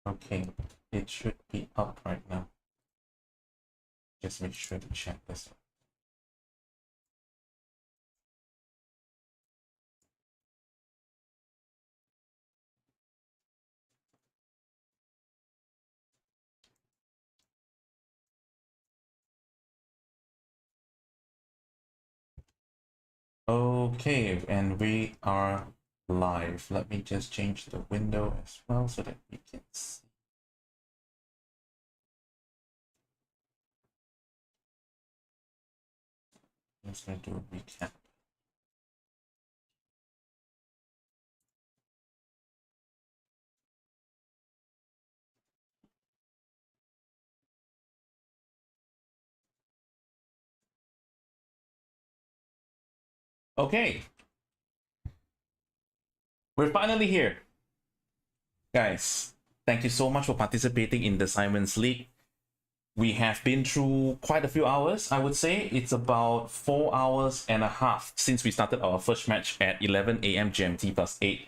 Okay, it should be up right now. Just make sure to check this. Okay, and we are live. Let me just change the window as well so that we can see. I'm just going to do a recap. Okay, we're finally here. Guys, thank you so much for participating in the Cymen's League. We have been through quite a few hours, I would say. It's about 4 hours and a half since we started our first match at 11 a.m. GMT plus 8.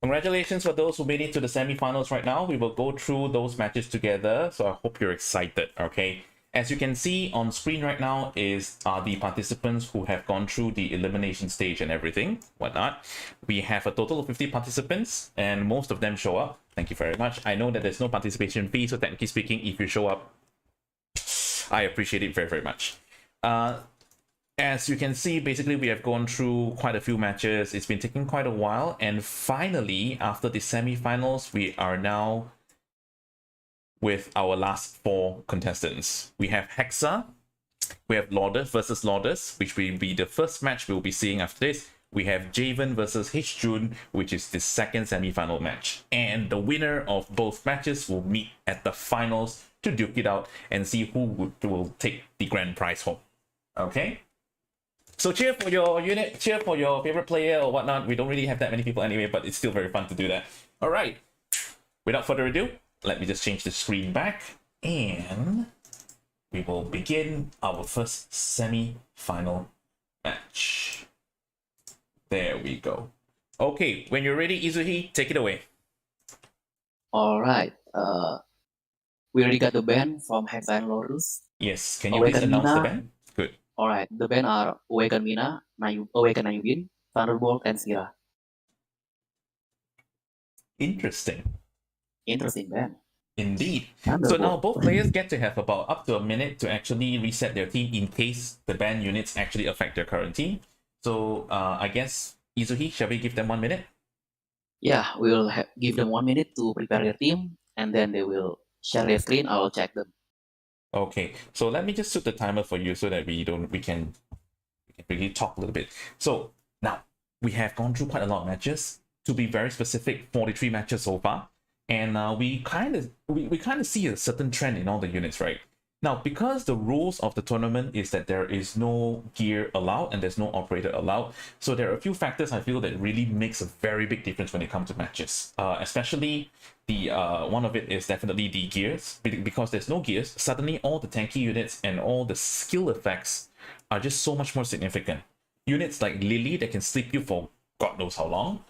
Congratulations for those who made it to the semi-finals right now. We will go through those matches together, so I hope you're excited, okay? As you can see on screen right now is the participants who have gone through the elimination stage and everything, whatnot. We have a total of 50 participants, and most of them show up. Thank you very much. I know that there's no participation fee, so technically speaking, if you show up, I appreciate it very, very much. As you can see, basically we have gone through quite a few matches. It's been taking quite a while, and finally, after the semi-finals, we are now with our last 4 contestants. We have Hexa, we have Lourdes versus Lourdes, which will be the first match we'll be seeing after this. We have Javen versus H-Jun, which is the second semi-final match. And the winner of both matches will meet at the finals to duke it out and see who will take the grand prize home. Okay? So cheer for your unit, cheer for your favorite player or whatnot. We don't really have that many people anyway, but it's still very fun to do that. All right. Without further ado, let me just change the screen back and we will begin our first semi-final match. There we go. Okay, when you're ready, Izuhi, take it away. All right. We already got the band from Hexa and Lourdes. Yes, can you please announce the band? Good. All right. The band are Awaken Mina, Awaken Nayubin, Thunderbolt, and Sira. Interesting. Interesting band. Indeed. Thunderbolt. So now both players get to have about up to a minute to actually reset their team in case the band units actually affect their current team. So I guess, Izuhi, shall we give them 1 minute? Yeah, we'll give them 1 minute to prepare their team, and then they will share their screen. I will check them. Okay, so let me just set the timer for you so that we can really talk a little bit. So now we have gone through quite a lot of matches. To be very specific, 43 matches so far, and we kind of see a certain trend in all the units, right? Now, because the rules of the tournament is that there is no gear allowed and there's no operator allowed, so there are a few factors I feel that really makes a very big difference when it comes to matches. Especially the one of it is definitely the gears, because there's no gears. Suddenly, all the tanky units and all the skill effects are just so much more significant. Units like Lily that can sleep you for God knows how long,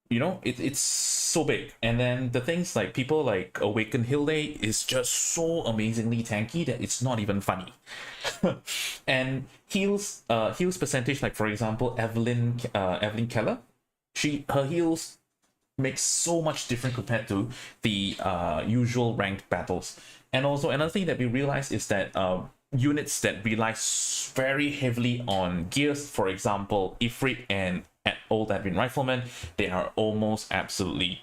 you know, it's so big. And then the things like people like Awaken Hilde is just so amazingly tanky that it's not even funny. And heals percentage, like for example Evelyn Keller, her heals makes so much different compared to the usual ranked battles. And also another thing that we realize is that units that rely very heavily on gears, for example Ifrit and Old Admin Rifleman, they are almost absolutely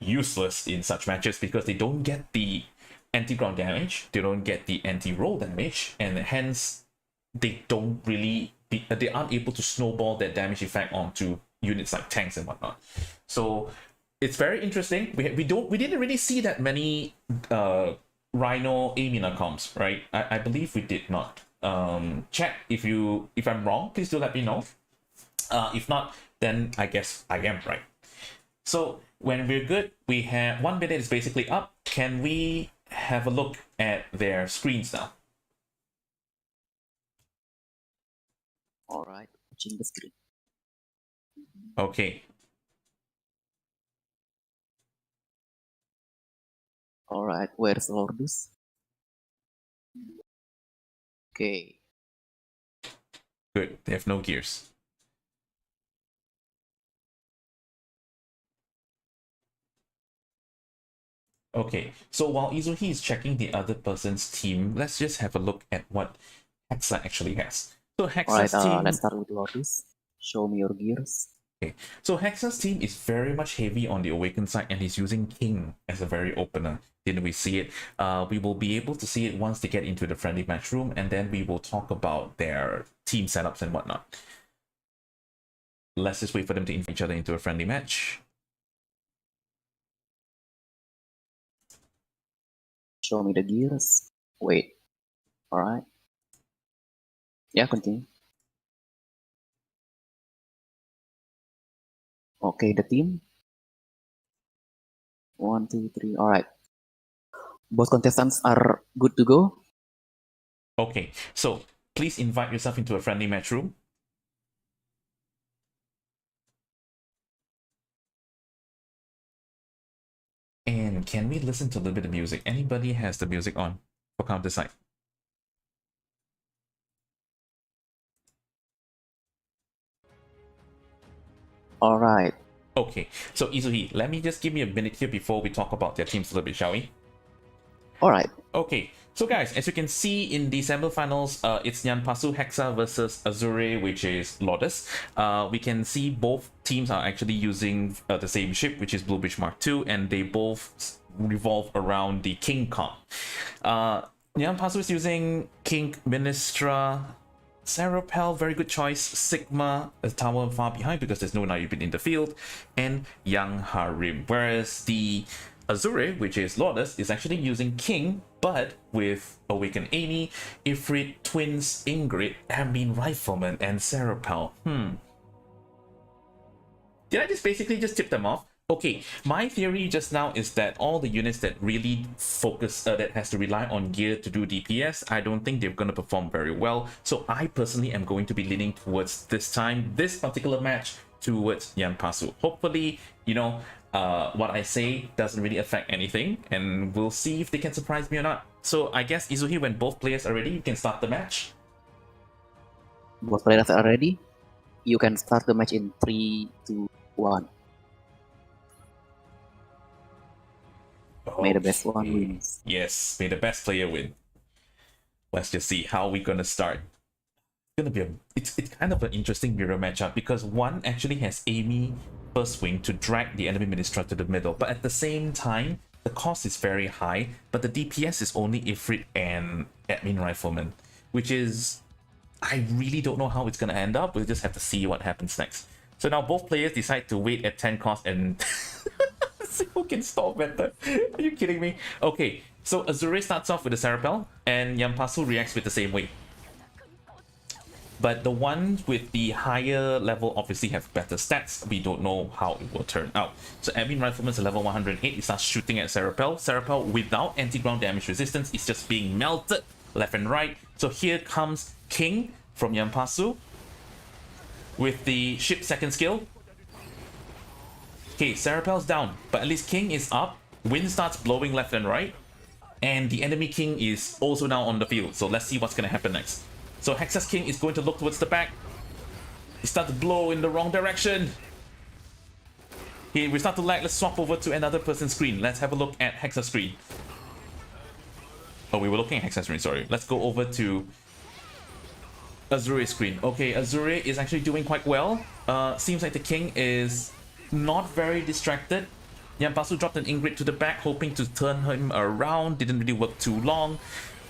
useless in such matches because they don't get the anti-ground damage, they don't get the anti-roll damage, and hence they aren't able to snowball that damage effect onto units like tanks and whatnot. So it's very interesting. We didn't really see that many Rhino Amina comps, right? I believe we did not. Chat, if I'm wrong, please do let me know. If not, then I guess I am right. So when we're good, we have 1 minute is basically up. Can we have a look at their screens now? All right, watching the screen. Okay. Alright, where's Lordus? Okay. Good, they have no gears. Okay, so while Izuhi is checking the other person's team, let's just have a look at what Hexa actually has. So Alright, Hexa's team, let's start with Lordus. Show me your gears. okay, so Hexa's team is very much heavy on the Awakened side, and he's using King as a very opener. Didn't we see it? We will be able to see it once they get into the friendly match room, and then we will talk about their team setups and whatnot. Let's just wait for them to invite each other into a friendly match. Show me the gears. Wait. Alright. Yeah, continue. Okay, the team. 1, 2, 3. Alright. Both contestants are good to go. Okay, so please invite yourself into a friendly match room. And can we listen to a little bit of music? Anybody has the music on for Counter Side? Alright. Okay, so Izuhi, let me just give me a minute here before we talk about their teams a little bit, shall we? Alright. Okay, so guys, as you can see in the semifinals, it's Nyanpasu Hexa versus Azure, which is Lotus. We can see both teams are actually using the same ship, which is Bluebeach Mark II, and they both revolve around the King comp. Nyanpasu is using King Ministra, Serapel, very good choice. Sigma, a tower far behind because there's no Naibin in the field, and Yang Harim. Whereas the Azure, which is Lotus, is actually using King, but with Awakened Amy, Ifrit, Twins, Ingrid, Ambien Rifleman, and Serapel. Did I just basically just tip them off? Okay, my theory just now is that all the units that really focus, that has to rely on gear to do DPS, I don't think they're going to perform very well. So I personally am going to be leaning towards this particular match, towards Nyanpasu. Hopefully, you know, what I say doesn't really affect anything, and we'll see if they can surprise me or not. So I guess, Izuhi, when both players are ready, you can start the match. Both players are ready. You can start the match in 3, 2, 1. May the best one wins. Yes, may the best player win. Let's just see how we're gonna start. It's gonna be it's kind of an interesting mirror matchup because one actually has Amy first wing to drag the enemy ministra to the middle, but at the same time the cost is very high, but the DPS is only Ifrit and Admin Rifleman, which is, I really don't know how it's gonna end up. We'll just have to see what happens next. So now both players decide to wait at 10 cost and see who can stall better. Are you kidding me? Okay, so Azure starts off with the Serapel, and Nyanpasu reacts with the same way. But the ones with the higher level obviously have better stats. We don't know how it will turn out. So Admin Rifleman is a level 108. He starts shooting at Serapel. Serapel, without anti-ground damage resistance, is just being melted left and right. So here comes King from Nyanpasu with the ship second skill. Okay, Serapel's down, but at least King is up. Wind starts blowing left and right, and the enemy King is also now on the field. So let's see what's going to happen next. So Hexa's King is going to look towards the back. He starts to blow in the wrong direction. Okay, we start to lag. Let's swap over to another person's screen. Let's have a look at Hexa's screen. Oh, we were looking at Hexa's screen, sorry. Let's go over to Azure's screen. Okay, Azure is actually doing quite well. Seems like the King is not very distracted. Nyanpasu dropped an Ingrid to the back, hoping to turn him around. Didn't really work too long.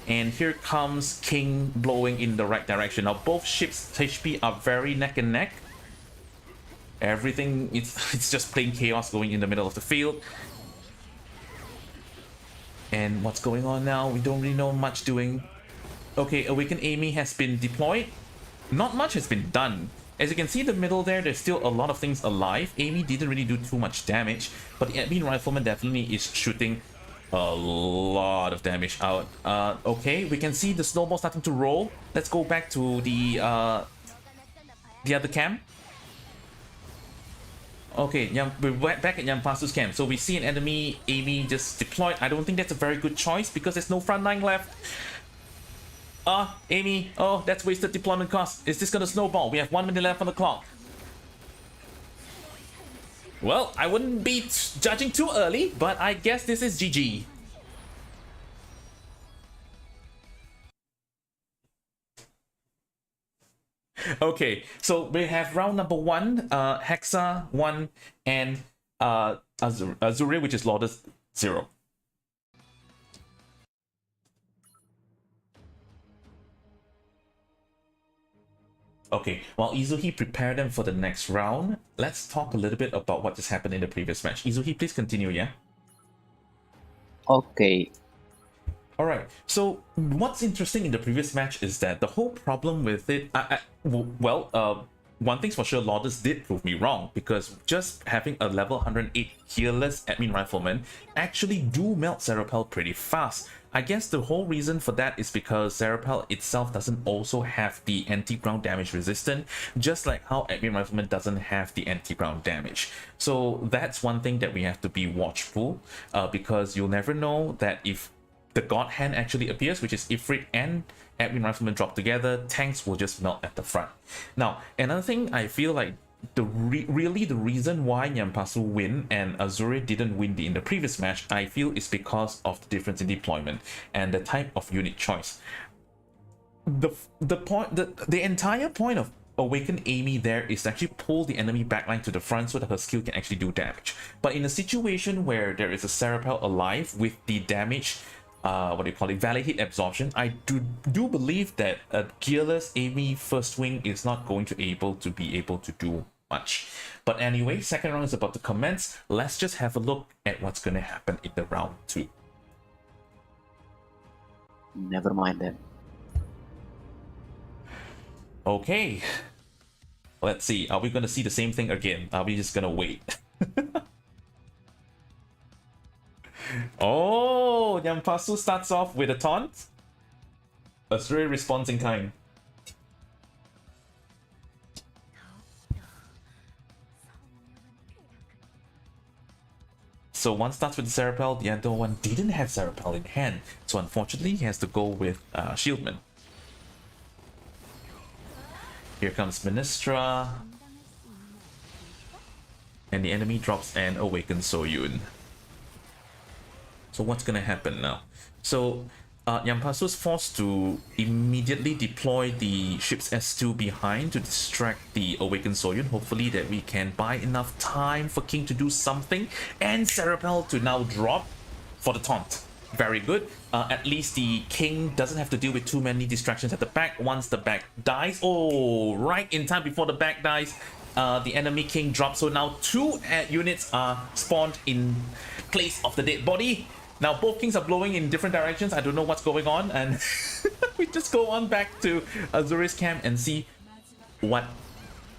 And here comes King blowing in the right direction. Now both ships' HP are very neck and neck. Everything, it's just plain chaos going in the middle of the field. And what's going on now? We don't really know much doing. Okay, Awakened Amy has been deployed. Not much has been done. As you can see in the middle there, there's still a lot of things alive. Amy didn't really do too much damage, but the Admin Rifleman definitely is shooting a lot of damage out. Okay, we can see the snowball starting to roll. Let's go back to the other cam. Okay, we're back at Yampasu's camp. So we see an enemy Amy just deployed. I don't think that's a very good choice because there's no front line left. Amy, oh, that's wasted deployment cost. Is this gonna snowball? We have 1 minute left on the clock. Well, I wouldn't be judging too early, but I guess this is GG. Okay, so we have round number 1, Hexa 1, and Azure, which is Lotus 0. Okay, while Izuhi prepared them for the next round, let's talk a little bit about what just happened in the previous match. Izuhi, please continue, yeah? Okay. Alright, so what's interesting in the previous match is that the whole problem with it, one thing's for sure, Lourdes did prove me wrong, because just having a level 108 healers admin rifleman actually do melt Serapel pretty fast. I guess the whole reason for that is because Serapel itself doesn't also have the anti-ground damage resistant, just like how admin rifleman doesn't have the anti-ground damage. So that's one thing that we have to be watchful, because you'll never know that if the God Hand actually appears, which is Ifrit and admin rifleman drop together, tanks will just melt at the front. Now, another thing I feel like really the reason why Nyampasu win and Azure didn't win in the previous match, I feel is because of the difference in deployment and the type of unit choice. The entire point of Awaken Amy there is to actually pull the enemy backline to the front so that her skill can actually do damage. But in a situation where there is a Serapel alive with the damage, Valley hit absorption, I do believe that a gearless Amy first wing is not going to be able to do much. But anyway, second round is about to commence. Let's just have a look at what's going to happen in the round 2. Never mind then. Okay, let's see. Are we going to see the same thing again? Are we just going to wait? Oh, Nyampasu starts off with a taunt. Azure responds in kind. So one starts with Serapel, the other one didn't have Serapel in hand. So unfortunately, he has to go with Shieldman. Here comes Ministra. And the enemy drops an Awakened Soyun. So what's going to happen now? So Nyampasu is forced to immediately deploy the ship's S2 behind to distract the Awakened Soyun. Hopefully that we can buy enough time for King to do something. And Serapel to now drop for the taunt. Very good. At least the King doesn't have to deal with too many distractions at the back. Once the back dies, oh, right in time before the back dies, the enemy King drops. So now 2 units are spawned in place of the dead body. Now both Kings are blowing in different directions. I don't know what's going on, and we just go on back to Azure's camp and see what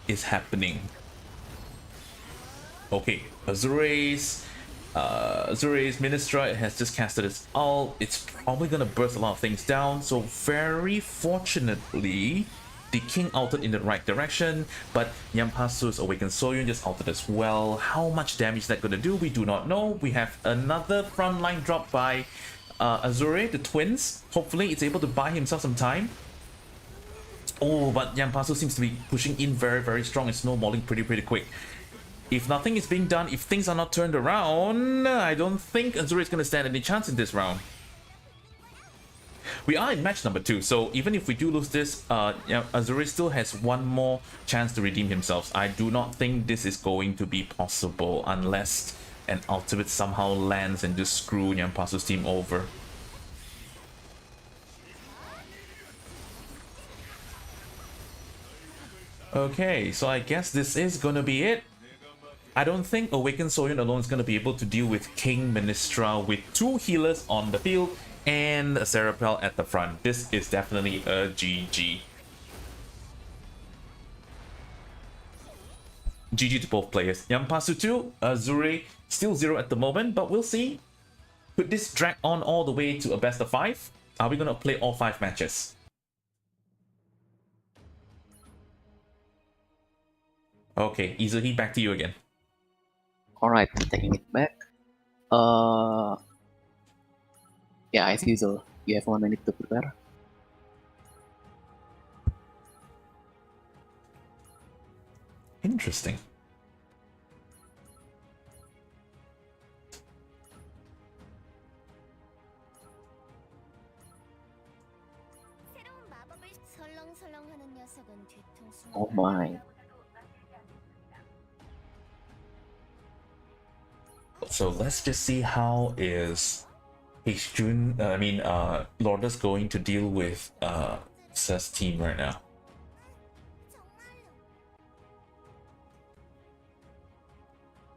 is happening. Okay, Azure's Ministra has just casted its ult. It's probably gonna burst a lot of things down. So very fortunately, the King ulted in the right direction, but Nyampasu's Awakened Soyun just ulted as well. How much damage that gonna do, we do not know. We have another frontline drop by Azure, the twins. Hopefully it's able to buy himself some time. Oh, but Nyampasu seems to be pushing in very, very strong and snowballing pretty quick. If nothing is being done, if things are not turned around, I don't think Azure is gonna stand any chance in this round. We are in match number 2, so even if we do lose this, Azure still has one more chance to redeem himself. I do not think this is going to be possible unless an ultimate somehow lands and just screw Nyampasu's team over. Okay, so I guess this is gonna be it. I don't think Awakened Soyun alone is gonna be able to deal with King Ministra with 2 healers on the field and a Serapel at the front. This is definitely a GG. GG to both players. Nyampasu 2, Azure still 0 at the moment, but we'll see. Could this drag on all the way to a best of 5? Are we gonna play all 5 matches? Okay, Izuhi, back to you again. Alright, taking it back. Yeah, as usual, you have 1 minute to prepare. Interesting. Oh my. So let's just see how is Lourdes going to deal with Seth's team right now.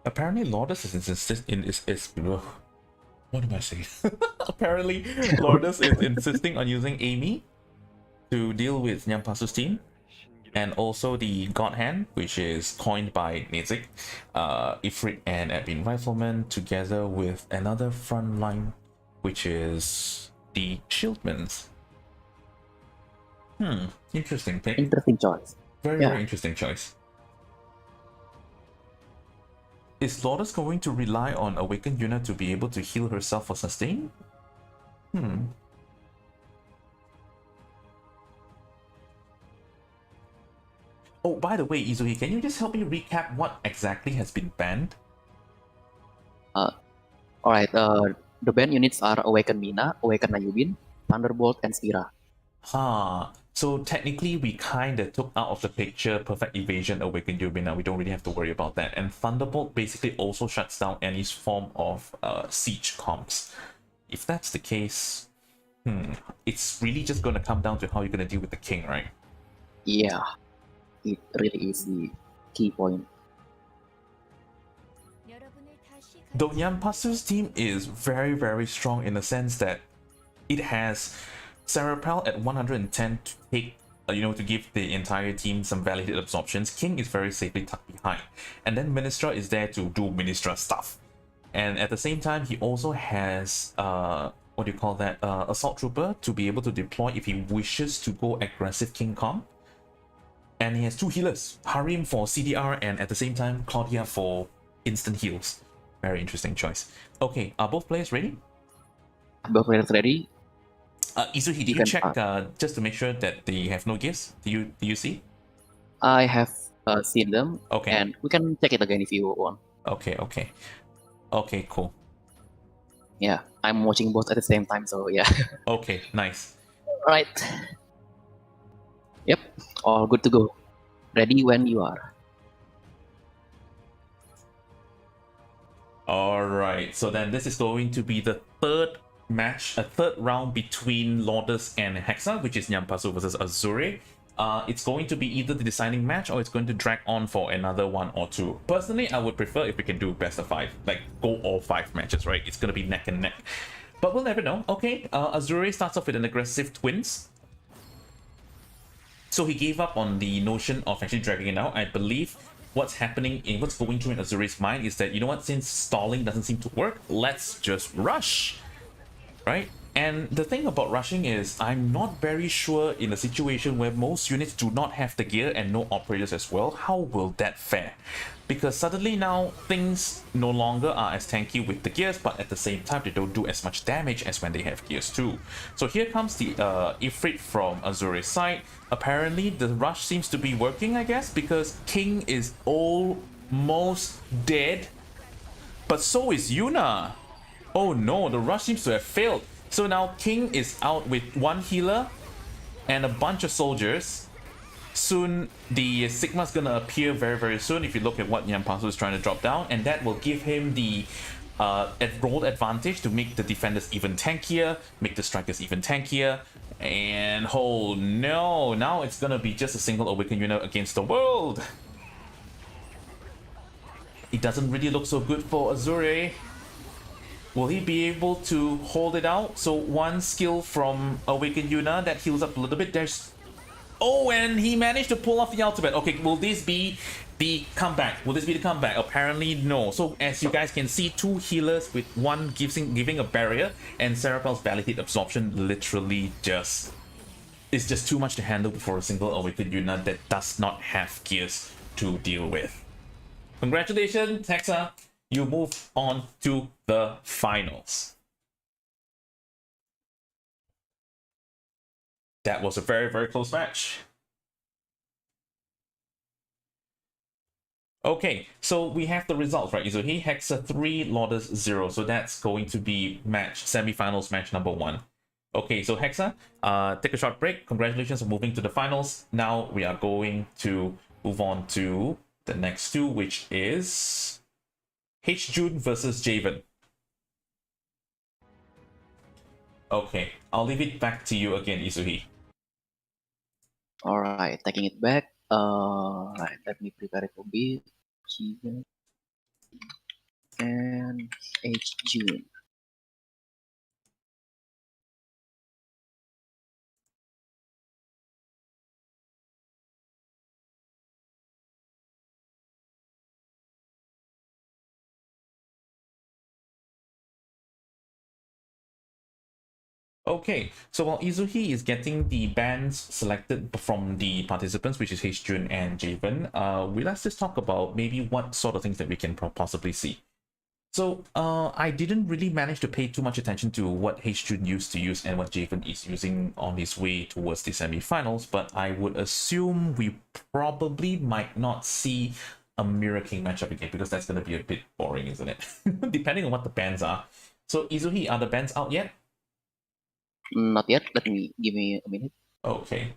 Apparently Lourdes what am I saying? Apparently Lourdes is insisting on using Amy to deal with Nyampasu's team. And also the God Hand, which is coined by Nizik, Ifrit and Edwin Rifleman, together with another front line, which is the Shieldmans. Interesting pick. Interesting choice. Very interesting choice. Is Lourdes going to rely on Awakened Yuna to be able to heal herself for sustain? Oh, by the way, Izuhi, can you just help me recap what exactly has been banned? Alright, the banned units are Awaken Mina, Awaken Nayubin, Thunderbolt, and Spira. So technically we kind of took out of the picture Perfect Evasion, Awakened Yubina. We don't really have to worry about that. And Thunderbolt basically also shuts down any form of siege comps. If that's the case, it's really just going to come down to how you're going to deal with the king, right? Yeah, it really is the key point. Though Nyampasu's team is very, very strong in the sense that it has Serapel at 110 to take, to give the entire team some validated absorptions. King is very safely tucked behind. And then Ministra is there to do Ministra stuff. And at the same time, he also has, Assault Trooper to be able to deploy if he wishes to go aggressive King comp. And he has 2 healers, Harim for CDR and at the same time, Claudia for instant heals. Very interesting choice. Okay, are both players ready? Both players ready. Izuhi, did you check just to make sure that they have no gifts? Do you see? I have seen them. Okay. And we can check it again if you want. Okay, cool. Yeah, I'm watching both at the same time, so yeah. Okay, nice. Right. Yep, all good to go. Ready when you are. Alright, so then this is going to be the third round between Lourdes and Hexa, which is Nyampasu versus Azure. It's going to be either the deciding match or it's going to drag on for another 1 or 2. Personally, I would prefer if we can do best of 5, like go all 5 matches, right? It's going to be neck and neck. But we'll never know. Okay, Azure starts off with an aggressive twins. So he gave up on the notion of actually dragging it out. I believe what's going through in Azure's mind is that, you know what, since stalling doesn't seem to work, let's just rush, right? And the thing about rushing is I'm not very sure in a situation where most units do not have the gear and no operators as well, how will that fare? Because suddenly now things no longer are as tanky with the gears, but at the same time they don't do as much damage as when they have gears too. So here comes the Ifrit from Azure's side. Apparently the rush seems to be working, I guess, because King is almost dead, but so is Yuna. Oh no, the rush seems to have failed. So now King is out with 1 healer and a bunch of soldiers. Soon the Sigma's gonna appear very, very soon if you look at what Nyampasu is trying to drop down, and that will give him the roll advantage to make the defenders even tankier, make the strikers even tankier. And oh no, now it's gonna be just a single Awakened unit against the world. It doesn't really look so good for Azure. Will he be able to hold it out? So 1 skill from Awakened Yuna that heals up a little bit. Oh, and he managed to pull off the ultimate. Okay, will this be the comeback? Apparently no. So as you guys can see, 2 healers with 1 giving a barrier, and Serapel's Validate Absorption literally is just too much to handle for a single Awakened Yuna that does not have gears to deal with. Congratulations, Hexa. you move on to the finals. That was a very, very close match. Okay, so we have the results, right? Izuhi, Hexa 3, Lourdes 0. So that's going to be semi-finals match number 1. Okay, so Hexa, take a short break. Congratulations on moving to the finals. Now we are going to move on to the next two, which is H-Jun versus Javen. Okay, I'll leave it back to you again, Izuhi. Alright, taking it back. Right, let me prepare it a bit. Chicken and H June. Okay, so while Izuhi is getting the bands selected from the participants, which is H-Jun and Javen, let's just talk about maybe what sort of things that we can possibly see. So I didn't really manage to pay too much attention to what H-Jun used to use and what Javen is using on his way towards the semi-finals, but I would assume we probably might not see a Mirror King matchup again, because that's going to be a bit boring, isn't it? Depending on what the bands are. So Izuhi, are the bands out yet? Not yet. Give me a minute. Okay.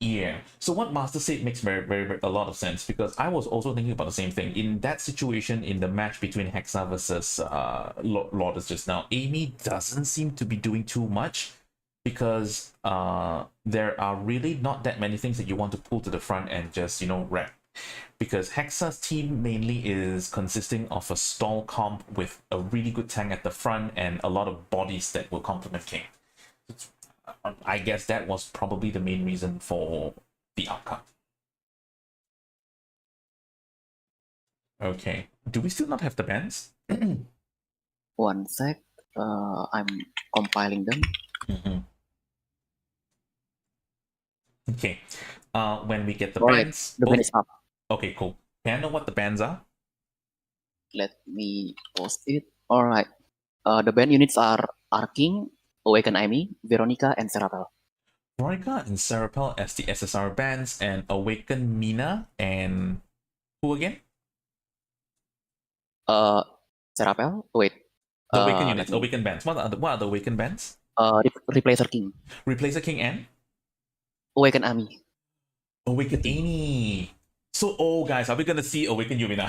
Yeah. So what Master said makes very a lot of sense, because I was also thinking about the same thing. In that situation, in the match between Hexa versus Lourdes just now, Amy doesn't seem to be doing too much, because there are really not that many things that you want to pull to the front and just, you know, wrap. Because Hexa's team mainly is consisting of a stall comp with a really good tank at the front and a lot of bodies that will complement King. I guess that was probably the main reason for the outcome. Okay. Do we still not have the bands? One sec. I'm compiling them. Mm-hmm. Okay. When we get the Alright, bands... the band is up. Okay, cool. Can I know what the bands are? Let me post it. Alright. The band units are Arking, Awaken Amy, Veronica, and Serapel. Veronica and Serapel as the SSR bands, and Awaken Mina and... who again? Serapel? Wait. The Awaken units, Awaken bands. What are the Awaken bands? Replacer King. Replacer King and? Awaken Amy. Awaken Amy. So, guys, are we gonna see Awaken Yumina?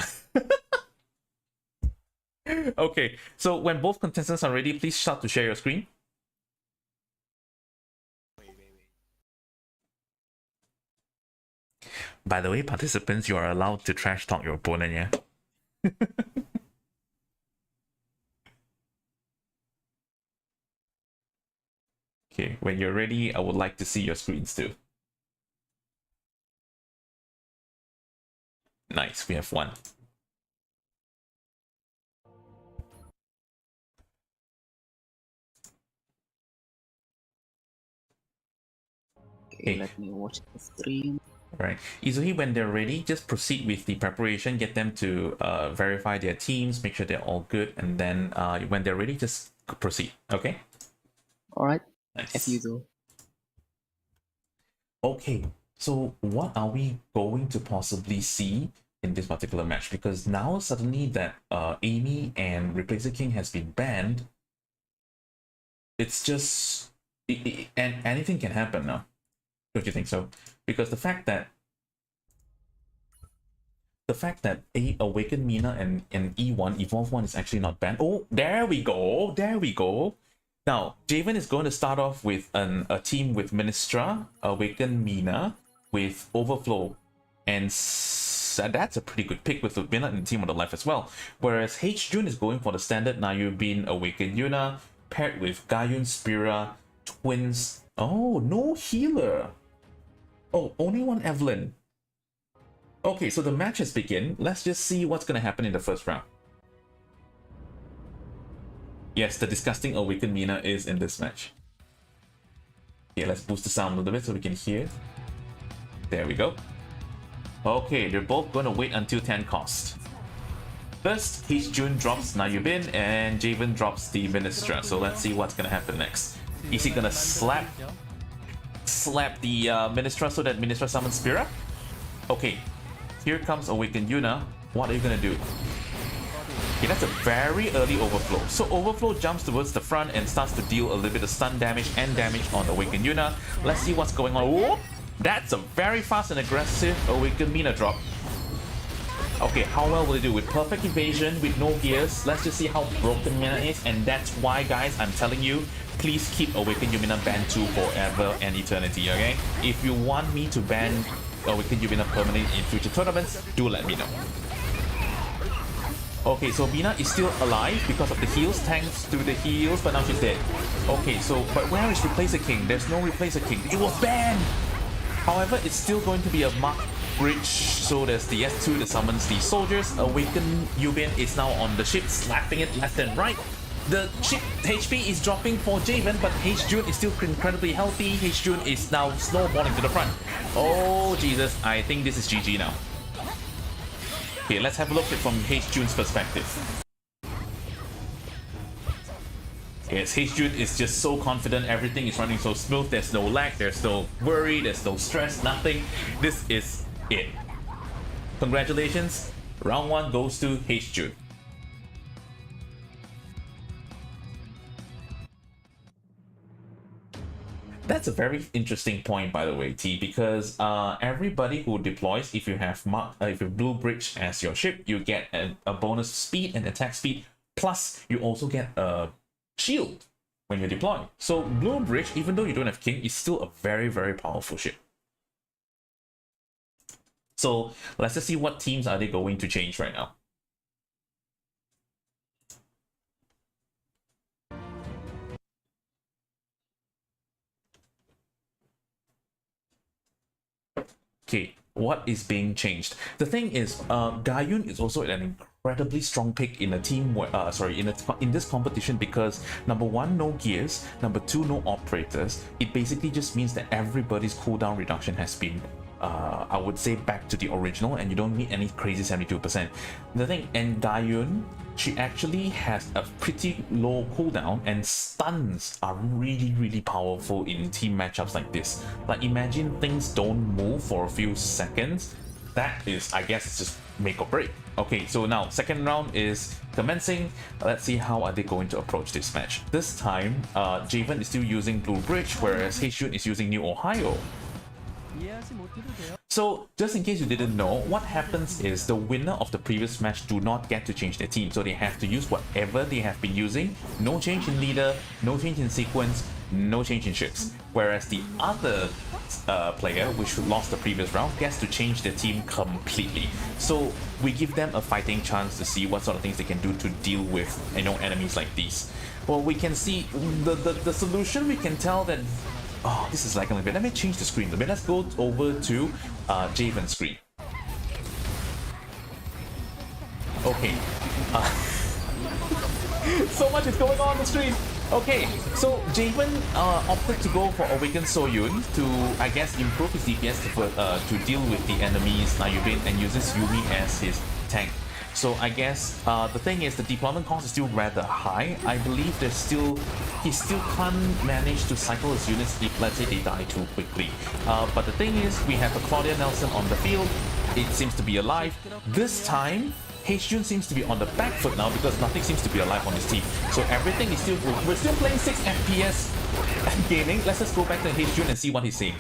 Okay, so when both contestants are ready, please start to share your screen. By the way, participants, you are allowed to trash talk your opponent, yeah? Okay, when you're ready, I would like to see your screens too. Nice, we have one. Okay, let me watch the stream. Right. Izuhi, when they're ready, just proceed with the preparation, get them to verify their teams, make sure they're all good, and then when they're ready, just proceed, okay? Alright, Nice. as usual. Okay, so what are we going to possibly see in this particular match? Because now suddenly that Amy and Replacer King has been banned, it's just... and anything can happen now. Don't you think so? Because the fact that Awaken Mina and E1 Evolve 1 is actually not banned. Oh, there we go. There we go. Now, Javen is going to start off with a team with Ministra, Awaken Mina, with Overflow, and that's a pretty good pick with Mina and the team on the left as well. Whereas H-Jun is going for the standard Nayubin Awaken Yuna, paired with Gayun Spira, Twins. Oh, no healer. Oh, only one Evelyn. Okay, so the match has begun. Let's just see what's going to happen in the first round. Yes, the disgusting Awakened Mina is in this match. Okay, let's boost the sound a little bit so we can hear. There we go. Okay, they're both gonna wait until 10 cost. First, Jun drops Nayubin and Javen drops the Ministra. So let's see what's gonna happen next. Is he gonna slap the Ministra so that Ministra summons Spira? Okay, here comes Awakened Yuna. What are you gonna do? Okay, that's a very early Overflow. So Overflow jumps towards the front and starts to deal a little bit of stun damage and damage on Awakened Yuna. Let's see what's going on. Whoop! That's a very fast and aggressive Awakened Mina drop. Okay, how well will it do? With perfect evasion, with no gears. Let's just see how broken Mina is. And that's why, guys, I'm telling you, please keep Awakened Yumina banned 2 forever and eternity, okay? If you want me to ban Awakened Yumina permanently in future tournaments, do let me know. Okay, so Mina is still alive because of the heals, thanks to the heals, but now she's dead. Okay, so, but where is Replacer King? There's no Replacer King. It was banned! However, it's still going to be a mark bridge, so there's the S2 that summons the soldiers. Awakened Yubin is now on the ship, slapping it left and right. The ship HP is dropping for Javen, but Jun is still incredibly healthy. Jun is now snowballing to the front. Oh, Jesus, I think this is GG now. Okay, let's have a look at it from Jun's perspective. Yes, Jun is just so confident, everything is running so smooth, there's no lag, there's no worry, there's no stress, nothing. This is it. Congratulations, round 1 goes to Jun. That's a very interesting point, by the way, T, because everybody who deploys, if you have Blue Bridge as your ship, you get a bonus speed and attack speed, plus you also get a shield when you're deploying. So Blue Bridge, even though you don't have King, is still a very, very powerful ship. So let's just see what teams are they going to change right now. Okay, what is being changed? The thing is, Gayun is also an incredibly strong pick in a team where, in this competition, because number 1, no gears, number 2, no operators. It basically just means that everybody's cooldown reduction has been, I would say, back to the original, and you don't need any crazy 72%. The thing, and Gayun, she actually has a pretty low cooldown, and stuns are really, really powerful in team matchups like this. Like, imagine things don't move for a few seconds. That is, I guess, it's just make or break. Okay, so now second round is commencing. Let's see how are they going to approach this match. This time, Javen is still using Blue Bridge, whereas Jun is using New Ohio. So, just in case you didn't know, what happens is the winner of the previous match do not get to change their team, so they have to use whatever they have been using. No change in leader, no change in sequence, no change in ships. Whereas the other player, which lost the previous round, gets to change their team completely. So we give them a fighting chance to see what sort of things they can do to deal with, you know, enemies like these. Well, we can see the solution. We can tell that. Oh, this is like a little bit. Let me change the screen a little bit. Let's go over to Javen's screen. Okay. So much is going on the screen. Okay, so Javen opted to go for Awakened Soyun to, I guess, improve his DPS to deal with the enemies Nayubin, and uses Yumi as his tank. So I guess the thing is the deployment cost is still rather high. I believe he still can't manage to cycle his units if, let's say, they die too quickly. But the thing is, we have a Claudia Nelson on the field. It seems to be alive. This time, Jun seems to be on the back foot now because nothing seems to be alive on his team. So everything is still, we're still playing 6 FPS gaming. Let's just go back to Jun and see what he's saying.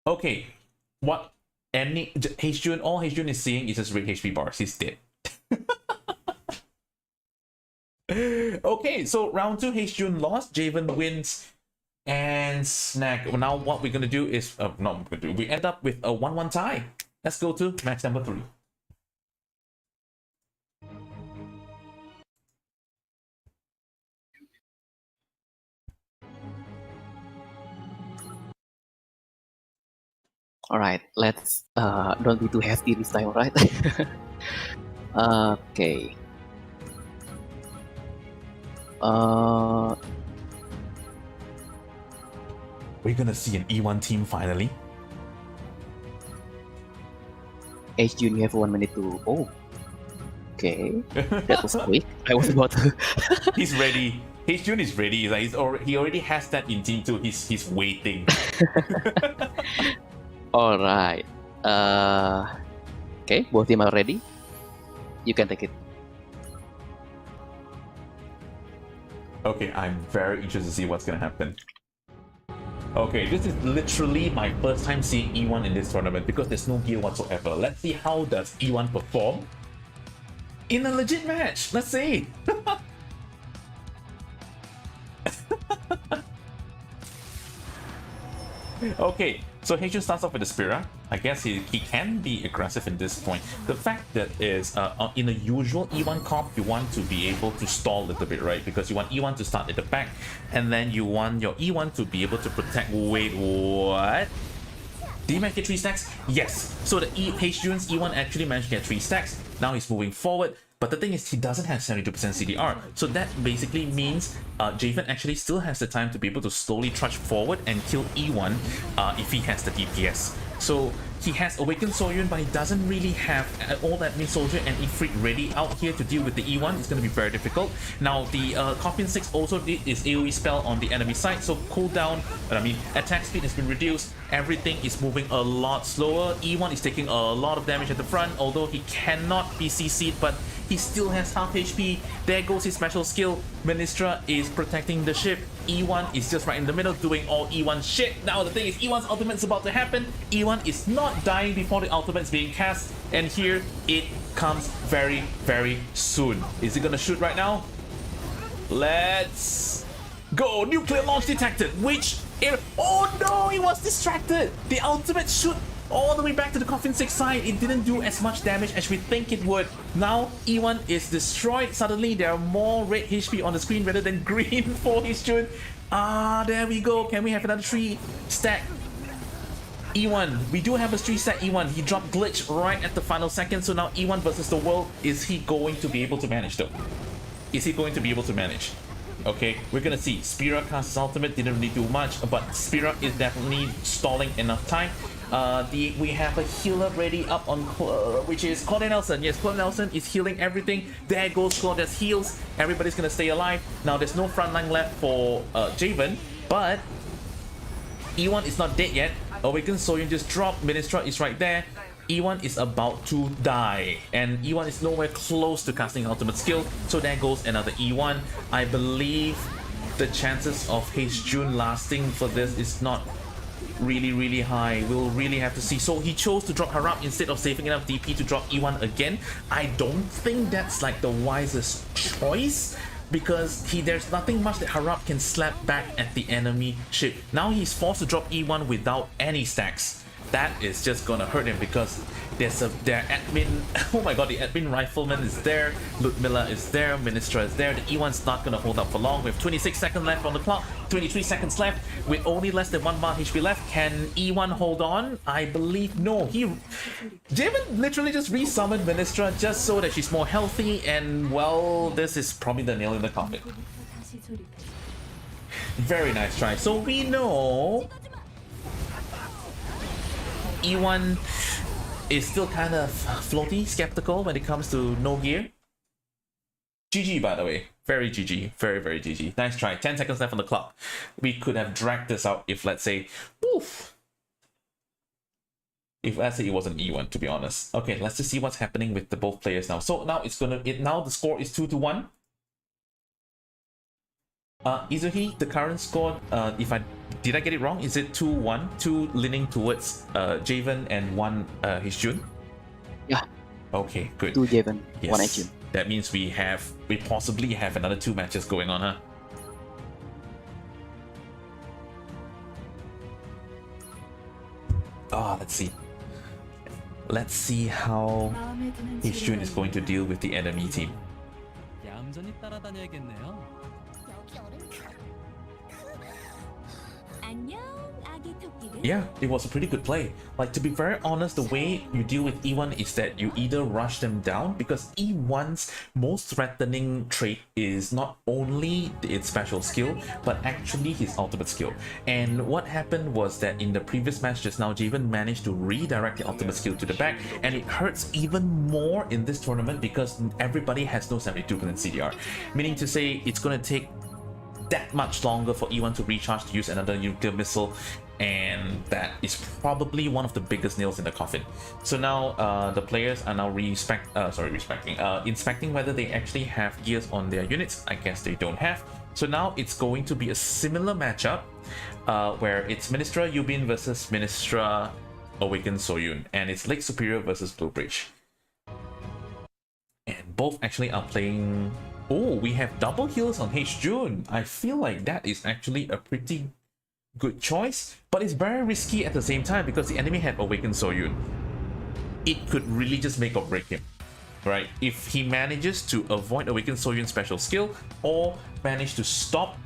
Okay, what Jun, all Jun is seeing is just red HP bars. He's dead. Okay, so round 2, Jun lost, Javen wins, and snag. Now what we're gonna do is, we end up with a 1-1 tie. Let's go to match number 3. All right, let's don't be too hasty this time, right? Okay. We're gonna see an E1 team finally. Jun, you have 1 minute to. Oh, okay. That was quick. I was about to. He's ready. Jun is ready. Like he already has that in team 2. He's waiting. All right. Okay, both team are ready. You can take it. Okay, I'm very interested to see what's gonna happen. Okay, this is literally my first time seeing E1 in this tournament because there's no gear whatsoever. Let's see how does E1 perform in a legit match. Let's see. Okay, so Heijun starts off with the Spira. I guess he can be aggressive in this point. The fact that is, in a usual E1 comp, you want to be able to stall a little bit, right? Because you want E1 to start at the back, and then you want your E1 to be able to protect. Wait, what? Did he manage to get 3 stacks? Yes. So the Heijun's E1 actually managed to get 3 stacks. Now he's moving forward. But the thing is, he doesn't have 72% CDR. So that basically means Javen actually still has the time to be able to slowly trudge forward and kill E1 if he has the DPS. So he has Awakened Soyun, but he doesn't really have all that many soldier and Ifrit ready out here to deal with the E1. It's going to be very difficult. Now the Coffin 6 also did his AoE spell on the enemy side, so cooldown, attack speed has been reduced. Everything is moving a lot slower. E1 is taking a lot of damage at the front, although he cannot be CC'd, but he still has half HP. There goes his special skill. Ministra is protecting the ship. E1 is just right in the middle doing all E1 shit. Now the thing is, E1's ultimate is about to happen. E1 is not dying before the ultimate is being cast, and here it comes very, very soon. Is he gonna shoot right now? Let's go. Nuclear launch detected. Oh no, he was distracted. The ultimate shoot all the way back to the Coffin 6 side. It didn't do as much damage as we think it would. Now E1 is destroyed. Suddenly there are more red HP on the screen rather than green for Heijun. There we go. Can we have another 3 stack E1? We do have a 3 stack E1. He dropped glitch right at the final second. So now E1 versus the world. Is he going to be able to manage though? Is he going to be able to manage? Okay, we're gonna see. Spira casts his ultimate, didn't really do much, but Spira is definitely stalling enough time. We have a healer ready up on, which is Claudia Nelson. Yes, Claudia Nelson is healing everything. There goes Claudia's heals. Everybody's gonna stay alive. Now there's no frontline left for Javen, but E1 is not dead yet. Awakened Soyun just dropped. Ministra is right there. E1 is about to die, and E1 is nowhere close to casting ultimate skill, so there goes another E1. I believe the chances of Heijun lasting for this is not really high. We'll really have to see. So he chose to drop Harap instead of saving enough DP to drop E1 again. I don't think that's like the wisest choice, because there's nothing much that Harap can slap back at the enemy ship. Now he's forced to drop E1 without any stacks. That is just gonna hurt him, because their admin, oh my god, the admin rifleman is there, Ludmilla is there, Ministra is there. The E1's not gonna hold up for long. We have 26 seconds left on the clock, 23 seconds left, with only less than 1 bar HP left. Can E1 hold on? I believe no. Javen literally just resummoned Ministra just so that she's more healthy, and well, this is probably the nail in the coffin. Very nice try. So we know E1 is still kind of floaty, skeptical when it comes to no gear. GG, by the way. Very GG. Very GG. Nice try. 10 seconds left on the clock. We could have dragged this out if, let's say, if let's say it wasn't E1, to be honest. Okay, let's just see what's happening with the both players now. So now now the score is 2-1. Izuhi, the current score, did I get it wrong? Is it 2-1? 2 leaning towards Javen and 1 Heijun? Yeah. Okay, good. 2 Javen, Yes. 1 Heijun. That means we possibly have another 2 matches going on, huh? Let's see. Let's see how Heijun is going to deal with the enemy team. 얌전히 따라다녀야겠네요. 안녕, 아기 토끼들. Yeah, it was a pretty good play. Like, to be very honest, the way you deal with E1 is that you either rush them down, because E1's most threatening trait is not only its special skill, but actually his ultimate skill. And what happened was that in the previous match just now, Javen managed to redirect the ultimate skill to the back, and it hurts even more in this tournament because everybody has no 72% CDR. Meaning to say, it's going to take that much longer for E1 to recharge to use another nuclear missile, and that is probably one of the biggest nails in the coffin. So now the players are now inspecting whether they actually have gears on their units. I guess they don't have. So now it's going to be a similar matchup where it's Ministra Yubin versus Ministra Awakened Soyun, and it's Lake Superior versus Blue Bridge. And both actually are playing... Oh, we have double heals on H June. I feel like that is actually a pretty good choice, but it's very risky at the same time because the enemy have Awakened Soyun. It could really just make or break him, right? If he manages to avoid Awakened Soyun's special skill or manage to stop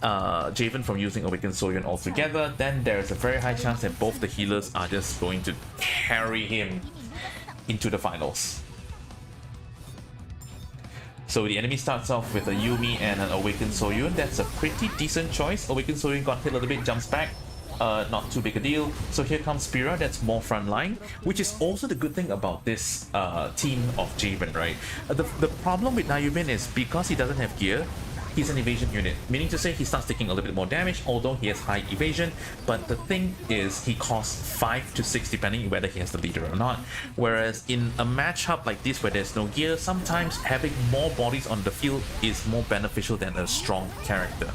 Javen from using Awakened Soyun altogether, then there's a very high chance that both the healers are just going to carry him into the finals. So the enemy starts off with a Yuumi and an Awakened Soyun. That's a pretty decent choice. Awakened Soyun got hit a little bit, jumps back. Not too big a deal. So here comes Spira, that's more frontline, which is also the good thing about this team of Javen, right? The problem with Nayubin is because he doesn't have gear, he's an evasion unit, meaning to say he starts taking a little bit more damage, although he has high evasion. But the thing is, he costs 5 to 6 depending whether he has the leader or not. Whereas in a matchup like this where there's no gear, sometimes having more bodies on the field is more beneficial than a strong character.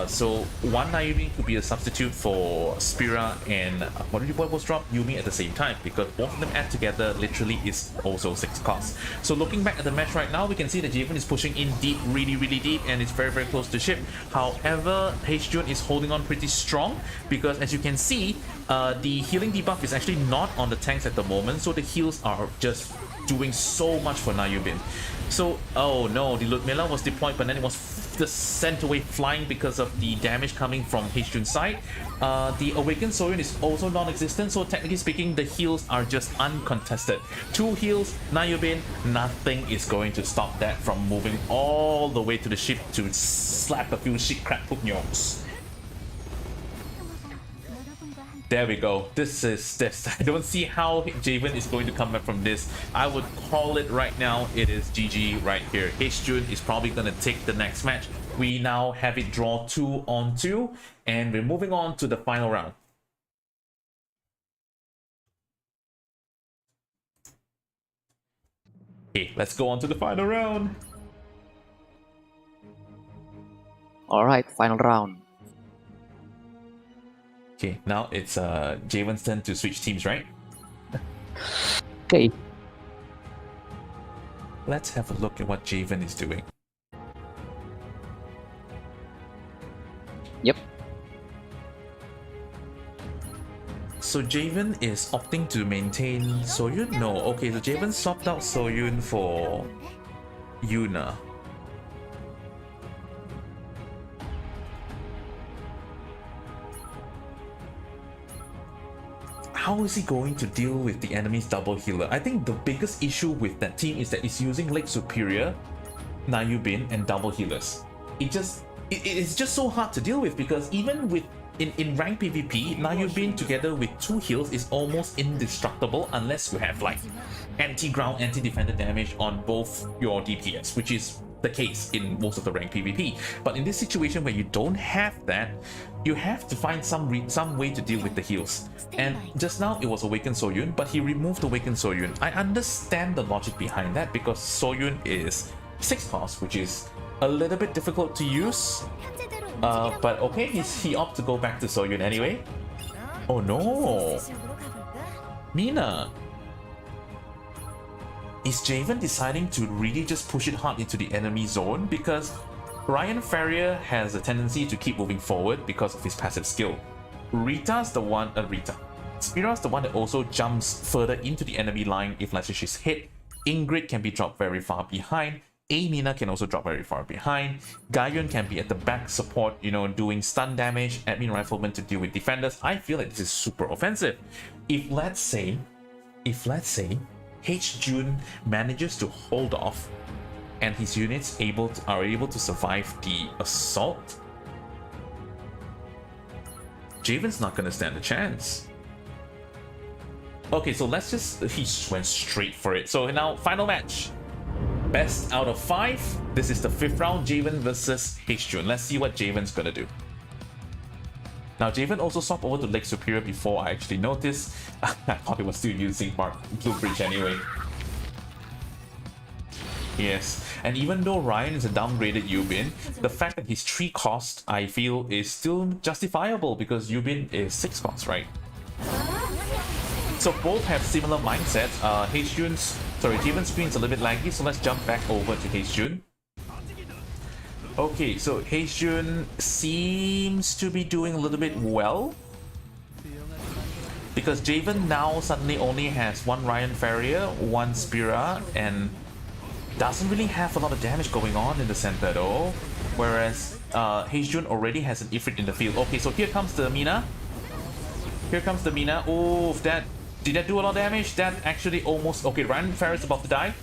So one Nayubin could be a substitute for Spira and what was dropped? Yuumi at the same time, because both of them add together literally is also 6 costs. So looking back at the match right now, we can see that Javen is pushing in deep, really deep, and it's very close to ship. However, H-Jun is holding on pretty strong because, as you can see, the healing debuff is actually not on the tanks at the moment, so the heals are just doing so much for Nayubin. So, oh no, the Ludmilla was deployed, but then it was just sent away flying because of the damage coming from H-Jun's side. The Awakened Soyun is also non-existent, so technically speaking, the heals are just uncontested. 2 heals, Nayubin, nothing is going to stop that from moving all the way to the ship to slap a few shit crap pugnyos. There we go. This. I don't see how Javen is going to come back from this. I would call it right now. It is GG right here. H-Jun is probably going to take the next match. We now have it draw 2-on-2, and we're moving on to the final round. Okay, let's go on to the final round. Alright, final round. Okay, now it's Javen's turn to switch teams, right? Okay. Let's have a look at what Javen is doing. Yep. So Javen is opting to maintain Soyun? No, okay, so Javen swapped out Soyun for Yuna. How is he going to deal with the enemy's double healer? I think the biggest issue with that team is that it's using Lake Superior, Nayubin, and double healers. It's just so hard to deal with because even with in rank PvP, Nayubin together with 2 heals is almost indestructible unless you have like anti-ground, anti-defender damage on both your DPS, which is the case in most of the rank PvP. But in this situation where you don't have that, you have to find some way to deal with the heals. And just now it was Awakened Soyun, but he removed Awakened Soyun. I understand the logic behind that because Soyun is 6 cost, which is a little bit difficult to use. But okay, he opted to go back to Soyun anyway. Oh no! Mina! Is Javen deciding to really just push it hard into the enemy zone? Because Ryan Farrier has a tendency to keep moving forward because of his passive skill. Spira's the one that also jumps further into the enemy line if let's say she's hit. Ingrid can be dropped very far behind. Mina can also drop very far behind. Gaion can be at the back support, you know, doing stun damage. Admin Rifleman to deal with defenders. I feel like this is super offensive. If let's say H-Jun manages to hold off and his units are able to survive the assault, Javen's not gonna stand a chance. Okay, so he just went straight for it. So now, final match. Best out of 5. This is the 5th round, Javen versus H-Jun. Let's see what Javen's gonna do. Now, Javen also swapped over to Lake Superior before I actually noticed. I thought he was still using Blue Bridge anyway. Yes, and even though Ryan is a downgraded Yubin, the fact that his 3 cost, I feel, is still justifiable because Yubin is 6 cost, right? So both have similar mindsets. Javen's screen is a little bit laggy, so let's jump back over to H-Jun. Okay, so H-Jun seems to be doing a little bit well, because Javen now suddenly only has 1 Ryan Farrier, 1 Spira, and doesn't really have a lot of damage going on in the center though, whereas H-Jun already has an Ifrit in the field. Okay, so here comes the Mina. Oh, did that do a lot of damage? That actually almost... Okay, Ryan Farrier is about to die.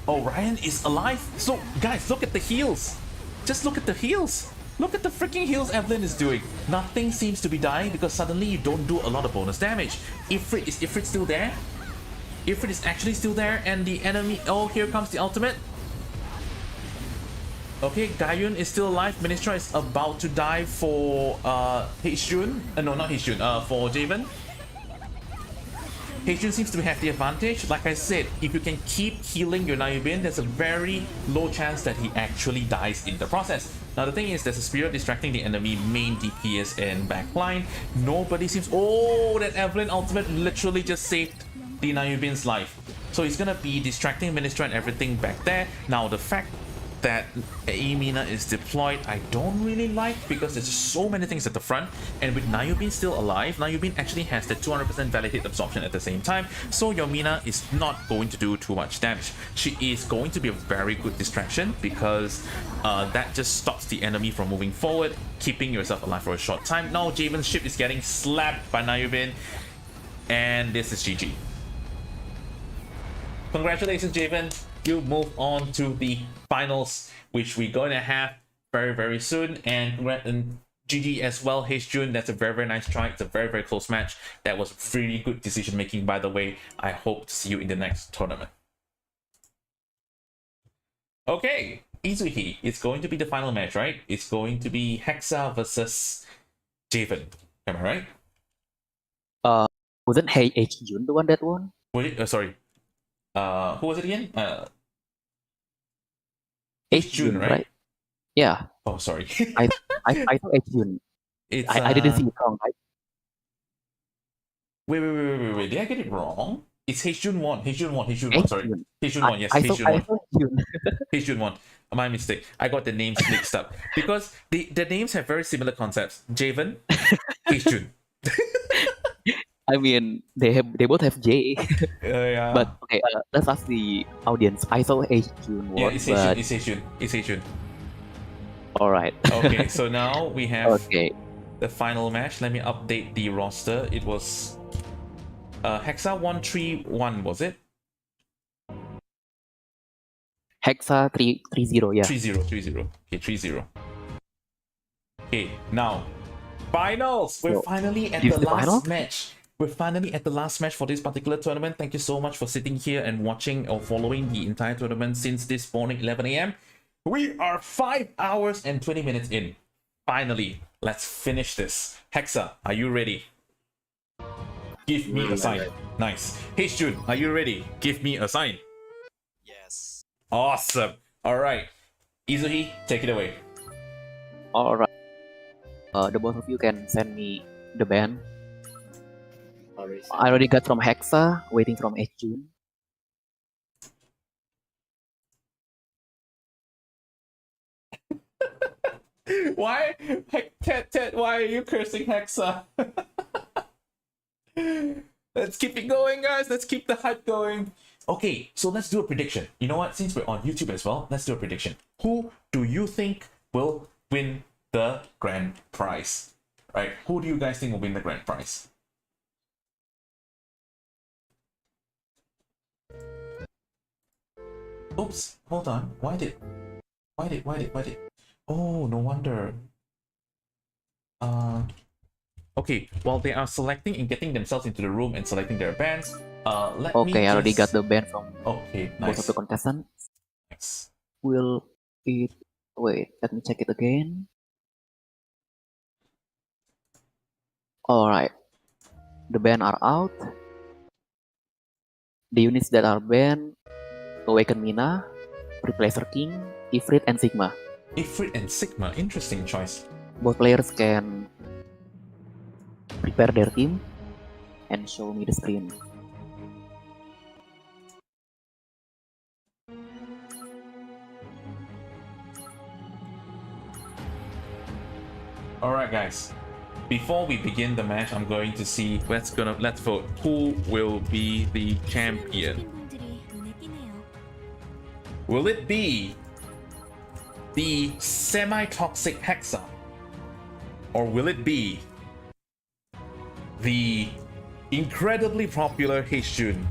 Oh, Ryan is alive. So, guys, look at the heals. Just look at the heals. Look at the freaking heals Evelyn is doing. Nothing seems to be dying because suddenly you don't do a lot of bonus damage. Is Ifrit still there? Ifrit is actually still there, and the enemy... Oh, here comes the ultimate. Okay, Gaion is still alive. Ministra is about to die for H-Jun. No, not H-Jun. For Javen. H-Jun seems to have the advantage. Like I said, if you can keep healing your Nayubin, there's a very low chance that he actually dies in the process. Now the thing is, there's a Spirit distracting the enemy main DPS and backline. Nobody seems... Oh, that Evelyn ultimate literally just saved the Nayubin's life. So he's gonna be distracting Ministra and everything back there. Now the fact that Mina is deployed, I don't really like, because there's so many things at the front, and with Nayubin still alive, Nayubin actually has the 200% valid hit absorption at the same time, so your Mina is not going to do too much damage. She is going to be a very good distraction because that just stops the enemy from moving forward, keeping yourself alive for a short time. Now Javen's ship is getting slapped by Nayubin, and this is GG. Congratulations, Javen. You move on to the finals, which we're going to have very, very soon. And GG as well, H-Jun. That's a very, very nice try. It's a very, very close match. That was really good decision making, by the way. I hope to see you in the next tournament. Okay, Izuhi. It's going to be the final match, right? It's going to be Hexa versus Javen. Am I right? Wasn't H-Jun the one that won? Was it? Sorry. Who was it again? H-Jun, right? Yeah. Oh, sorry. I thought H-Jun. I didn't see it wrong, right? Wait. Did I get it wrong? It's H-Jun 1. H-Jun 1. Sorry. H-Jun 1. Yes, H-Jun 1. H-Jun 1. My mistake. I got the names mixed up because the names have very similar concepts. Javen, H-Jun. I mean, they both have J. Yeah. But okay, let's ask the audience. I saw H-Jun won. Yeah, it's H-Jun. All right. Okay, so now we have okay. the final match. Let me update the roster. It was Hexa 131, was it? Hexa 330, yeah. 30. Okay, 30. Okay, now finals. We're finally at the last match. We're finally at the last match for this particular tournament. Thank you so much for sitting here and watching or following the entire tournament since this morning, 11 a.m. We are 5 hours and 20 minutes in. Finally, let's finish this. Hexa, are you ready? Give me a sign. Nice. H-Jun, are you ready? Give me a sign. Yes. Awesome. All right. Izuhi, take it away. All right. The both of you can send me the band. I already got from Hexa, waiting from H-Jun. Why? Ted, why are you cursing Hexa? Let's keep it going, guys. Let's keep the hype going. Okay, so let's do a prediction. You know what? Since we're on YouTube as well, let's do a prediction. Who do you think will win the grand prize? Right? Who do you guys think will win the grand prize? Oops, hold on. Why did? Oh, no wonder. Okay, while they are selecting and getting themselves into the room and selecting their bands, let me Okay, I already got just... the band from Okay, both of nice. the contestants. Nice. Will it... Wait, let me check it again. Alright. The band are out. The units that are banned: Awaken Mina, Replacer King, Ifrit, and Sigma. Ifrit and Sigma, interesting choice. Both players can prepare their team and show me the screen. Alright guys, before we begin the match, I'm going to see, let's vote who will be the champion. Will it be the semi-toxic Hexa? Or will it be the incredibly popular Heijun?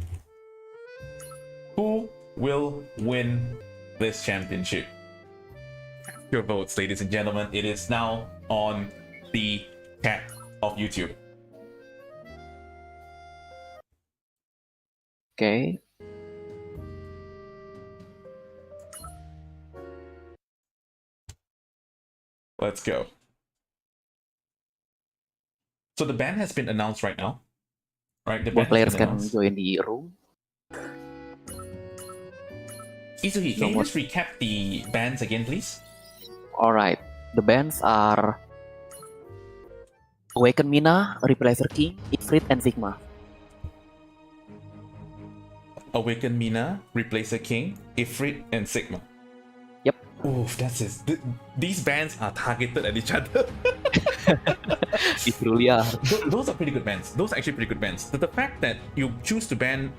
Who will win this championship? Your votes, ladies and gentlemen. It is now on the chat of YouTube. Okay. Let's go. So the ban has been announced right now. Right, the ban Both players has been can announced. join the room. Izuhi, can you just recap the bans again, please? Alright. The bands are Awaken Mina, Replacer King, Ifrit, and Sigma. Awaken Mina, Replacer King, Ifrit, and Sigma. Yep. Oof, that's it. These bands are targeted at each other. It truly are. Those are pretty good bands. Those are actually pretty good bands. The fact that you choose to ban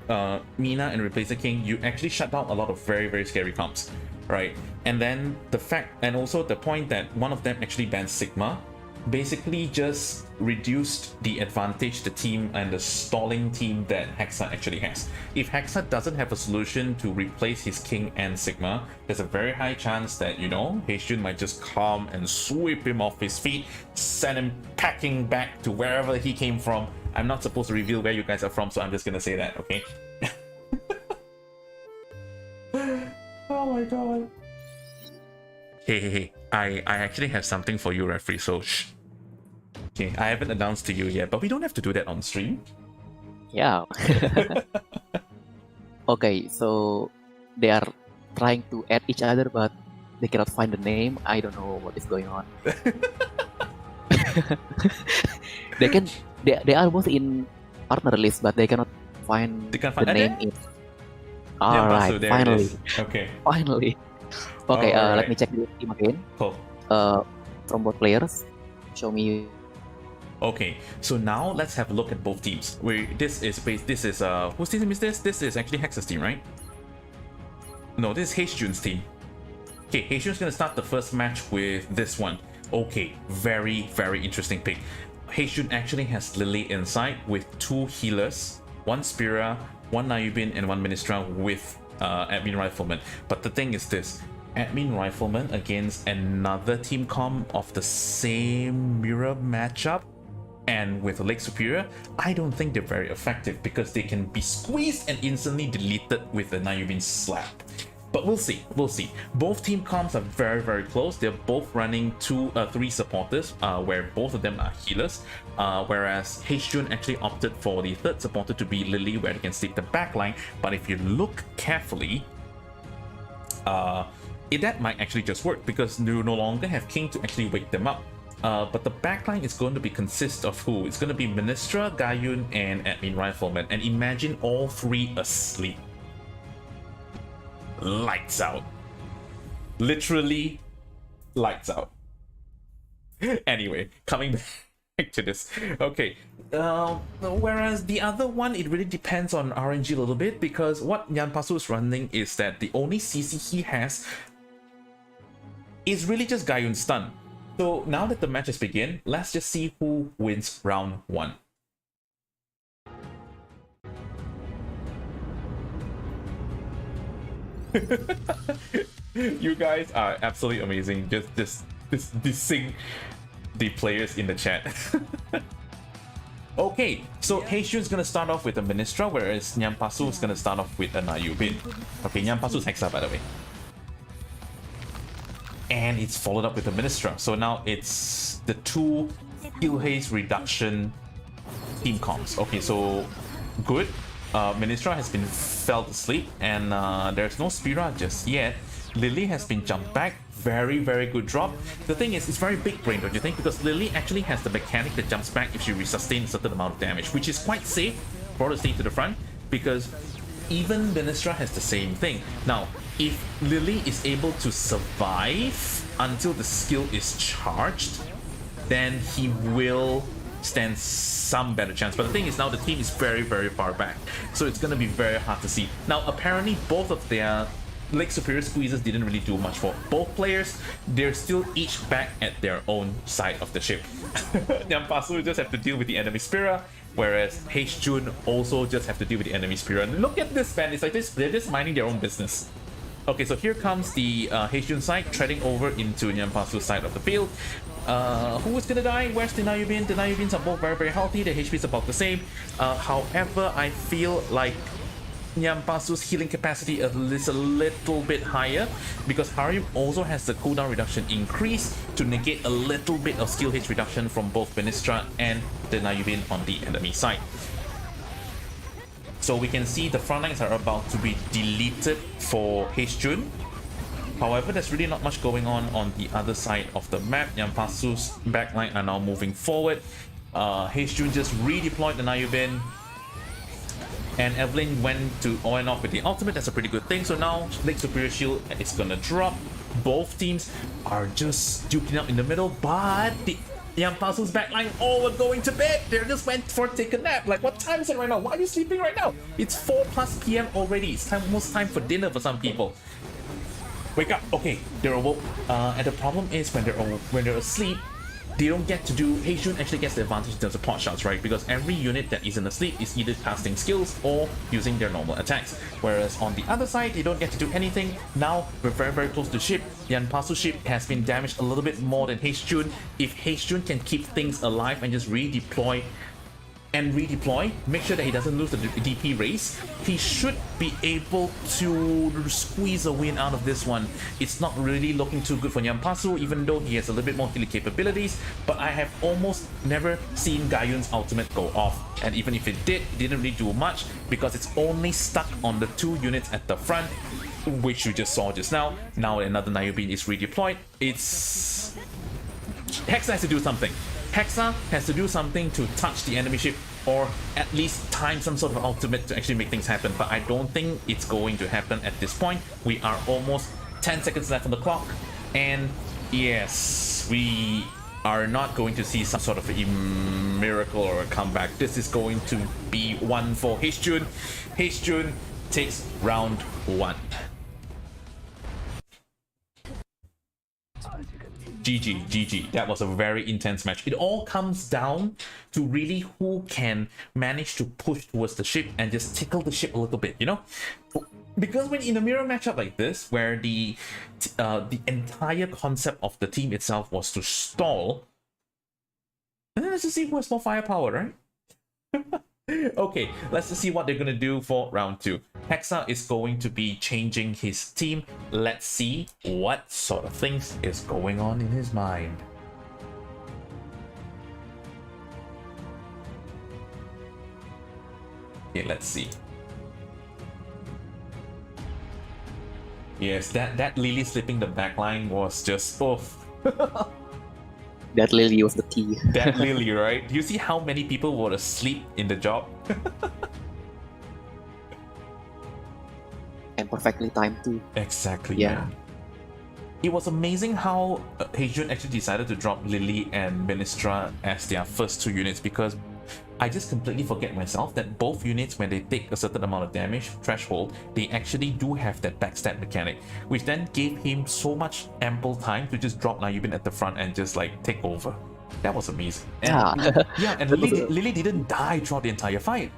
Mina and Replacer King, you actually shut down a lot of very, very scary comps, right? And then the fact, and also the point that one of them actually bans Sigma, basically just reduced the advantage the team and the stalling team that Hexa actually has. If Hexa doesn't have a solution to replace his King and Sigma, there's a very high chance that, you know, Heijun might just come and sweep him off his feet, send him packing back to wherever he came from. I'm not supposed to reveal where you guys are from, so I'm just gonna say that, okay? Oh my god. Hey, I actually have something for you, referee, so shh. Okay, I haven't announced to you yet, but we don't have to do that on stream. Yeah. Okay, so they are trying to add each other, but they cannot find the name. I don't know what is going on. They are both in partner list, but they cannot find the name. Alright, finally. Okay. Finally. Okay, let me check the team again. Cool. From both players. Show me. Okay, so now let's have a look at both teams. This is whose team is this? This is actually Hexa's team, right? No, this is Heijun's team. Okay, Heijun's gonna start the first match with this one. Okay, very, very interesting pick. Heijun actually has Lily inside with 2 healers, 1 Spira, 1 Nayubin, and 1 Ministra with Admin Rifleman. But the thing is this, Admin Rifleman against another team comp of the same mirror matchup and with a Lake Superior, I don't think they're very effective because they can be squeezed and instantly deleted with the Nayubin slap. But we'll see, Both team comps are very, very close. They're both running 3 supporters, where both of them are healers, whereas Heijun actually opted for the 3rd supporter to be Lily, where they can stick the backline. But if you look carefully, that might actually just work because you no longer have King to actually wake them up. But the backline is going to consist of who? It's going to be Ministra, Gayun, and Admin Rifleman. And imagine all 3 asleep. Lights out. Literally lights out. Anyway, coming back. back to this. Okay. Whereas the other one, it really depends on RNG a little bit, because what Nyanpasu is running is that the only CC he has is really just Gaiun stun. So now that the match has begun, let's just see who wins round 1. You guys are absolutely amazing. Just dissing the players in the chat. Okay, so Heishun's gonna start off with a Ministra, whereas Nyampasu is gonna start off with a Nayubin. Okay, Nyampasu's Hexa, by the way. And it's followed up with a Ministra. So now it's the 2 skill haste reduction team comps. Okay, so good. Ministra has been felled asleep, and there's no Spira just yet. Lily has been jumped back. Very, very good drop. The thing is, it's very big brain, don't you think? Because Lily actually has the mechanic that jumps back if she resustains a certain amount of damage, which is quite safe for her to stay to the front, because even Ministra has the same thing. Now, if Lily is able to survive until the skill is charged, then he will stand some better chance. But the thing is, now the team is very, very far back, so it's going to be very hard to see. Now, apparently, both of their Lake Superior squeezes didn't really do much for both players. They're still each back at their own side of the ship. Nyampasu just have to deal with the enemy Spira, whereas Heishun also just have to deal with the enemy Spira. And look at this, man. It's like this, they're just minding their own business. Okay, so here comes the Heishun side, treading over into Nyampasu's side of the field. Who is gonna die? Where's the Nayubin? The Nayubins are both very, very healthy. The HP is about the same. However, I feel like Nyampasu's healing capacity is a little bit higher, because Harim also has the cooldown reduction increase to negate a little bit of skill hit reduction from both Ministra and the Nayubin on the enemy side. So we can see the front lines are about to be deleted for Heishun. However, there's really not much going on the other side of the map. Nyampasu's backline are now moving forward. Heishun just redeployed the Nayubin, and Evelyn went off with the ultimate. That's a pretty good thing. So now Lake Superior Shield is gonna drop. Both teams are just duking out in the middle, but the Nyampasu's backline all were going to bed. They just went for take a nap. Like, what time is it right now? Why are you sleeping right now? It's 4+ p.m. already. It's almost time for dinner for some people. Wake up. Okay, they're awoke. And the problem is when they're asleep, they don't get to do. Heishun actually gets the advantage in terms of pot shots, right? Because every unit that isn't asleep is either casting skills or using their normal attacks. Whereas on the other side, they don't get to do anything. Now we're very, very close to ship. Nyampasu ship has been damaged a little bit more than Heishun. If Heishun can keep things alive and just redeploy, make sure that he doesn't lose the DP race, he should be able to squeeze a win out of this one. It's not really looking too good for Nyampasu, even though he has a little bit more healing capabilities, but I have almost never seen Gaiun's ultimate go off. And even if it did, it didn't really do much, because it's only stuck on the 2 units at the front, which you just saw just now. Now another Nayubin is redeployed. Hexa has to do something. Hexa has to do something to touch the enemy ship, or at least time some sort of ultimate to actually make things happen, but I don't think it's going to happen at this point. We are almost 10 seconds left on the clock, and yes, we are not going to see some sort of a miracle or a comeback. This is going to be one for Heishun. Heishun takes round 1. GG. That was a very intense match. It all comes down to really who can manage to push towards the ship and just tickle the ship a little bit, you know? Because when in a mirror matchup like this, where the entire concept of the team itself was to stall, then let's just see who has more firepower, right? Okay, let's just see what they're gonna do for round 2. Hexa is going to be changing his team. Let's see what sort of things is going on in his mind. Okay, let's see. Yes, that Lily slipping the backline was just oof. That Lily was the key. That Lily, right? Do you see how many people were asleep in the job? And perfectly timed too. Exactly, Yeah. man. it was amazing how Heijun actually decided to drop Lily and Ministra as their first two units, because I just completely forget myself that both units, when they take a certain amount of damage threshold, they actually do have that backstab mechanic, which then gave him so much ample time to just drop Nayubin at the front and just like take over. That was amazing. And, Yeah. yeah, and Lily didn't die throughout the entire fight.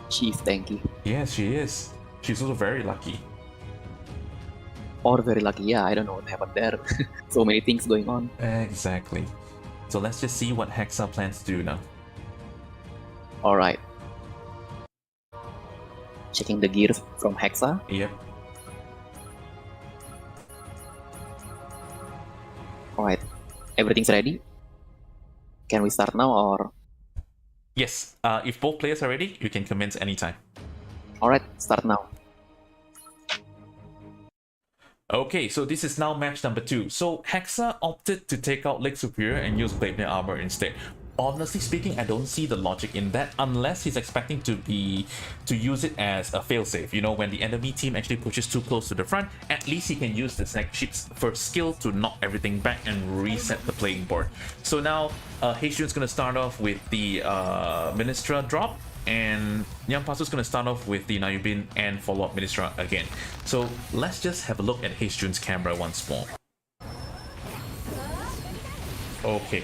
She's tanky. Yes, she is. She's also very lucky. Or very lucky. Yeah, I don't know what happened there. So many things going on. Exactly. So let's just see what Hexa plans to do now. Alright. Checking the gears from Hexa. Yep. Alright. Everything's ready. Can we start now or? Yes. If both players are ready, you can commence anytime. Alright, start now. Okay, so this is now match number 2. So Hexa opted to take out Lake Superior and use Gleipnir armor instead. Honestly speaking, I don't see the logic in that unless he's expecting to use it as a failsafe. You know, when the enemy team actually pushes too close to the front, at least he can use the snack ship's first skill to knock everything back and reset the playing board. So now Heijun's gonna start off with the Ministra drop, and Nyampasu's gonna start off with the Nayubin and follow up Ministra again. So let's just have a look at Heijun's camera once more. Okay.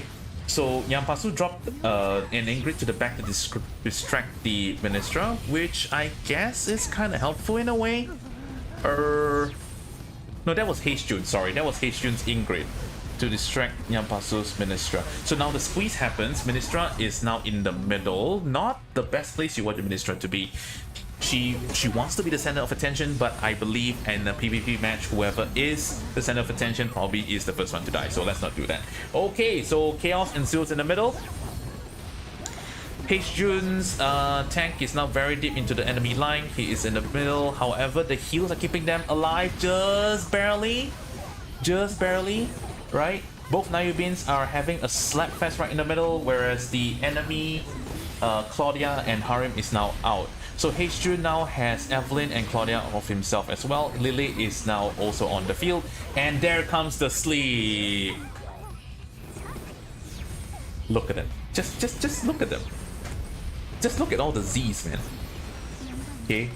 So Nyampasu dropped an Ingrid to the back to distract the Ministra, which I guess is kind of helpful in a way. No, that was Heijun, sorry. That was Heijun's Ingrid to distract Nyampasu's Ministra. So now the squeeze happens. Ministra is now in the middle. Not the best place you want the Ministra to be. She wants to be the center of attention, but I believe in a PvP match, whoever is the center of attention probably is the first one to die. So let's not do that. Okay, so chaos ensues in the middle. Heijun's tank is now very deep into the enemy line. He is in the middle. However, the heals are keeping them alive just barely. Just barely, right? Both Nayubins are having a slap fest right in the middle, whereas the enemy Claudia and Harim is now out. So Heijun now has Evelyn and Claudia of himself as well. Lily is now also on the field. And there comes the sleep. Look at them. Just look at them. Just look at all the Z's, man. Okay?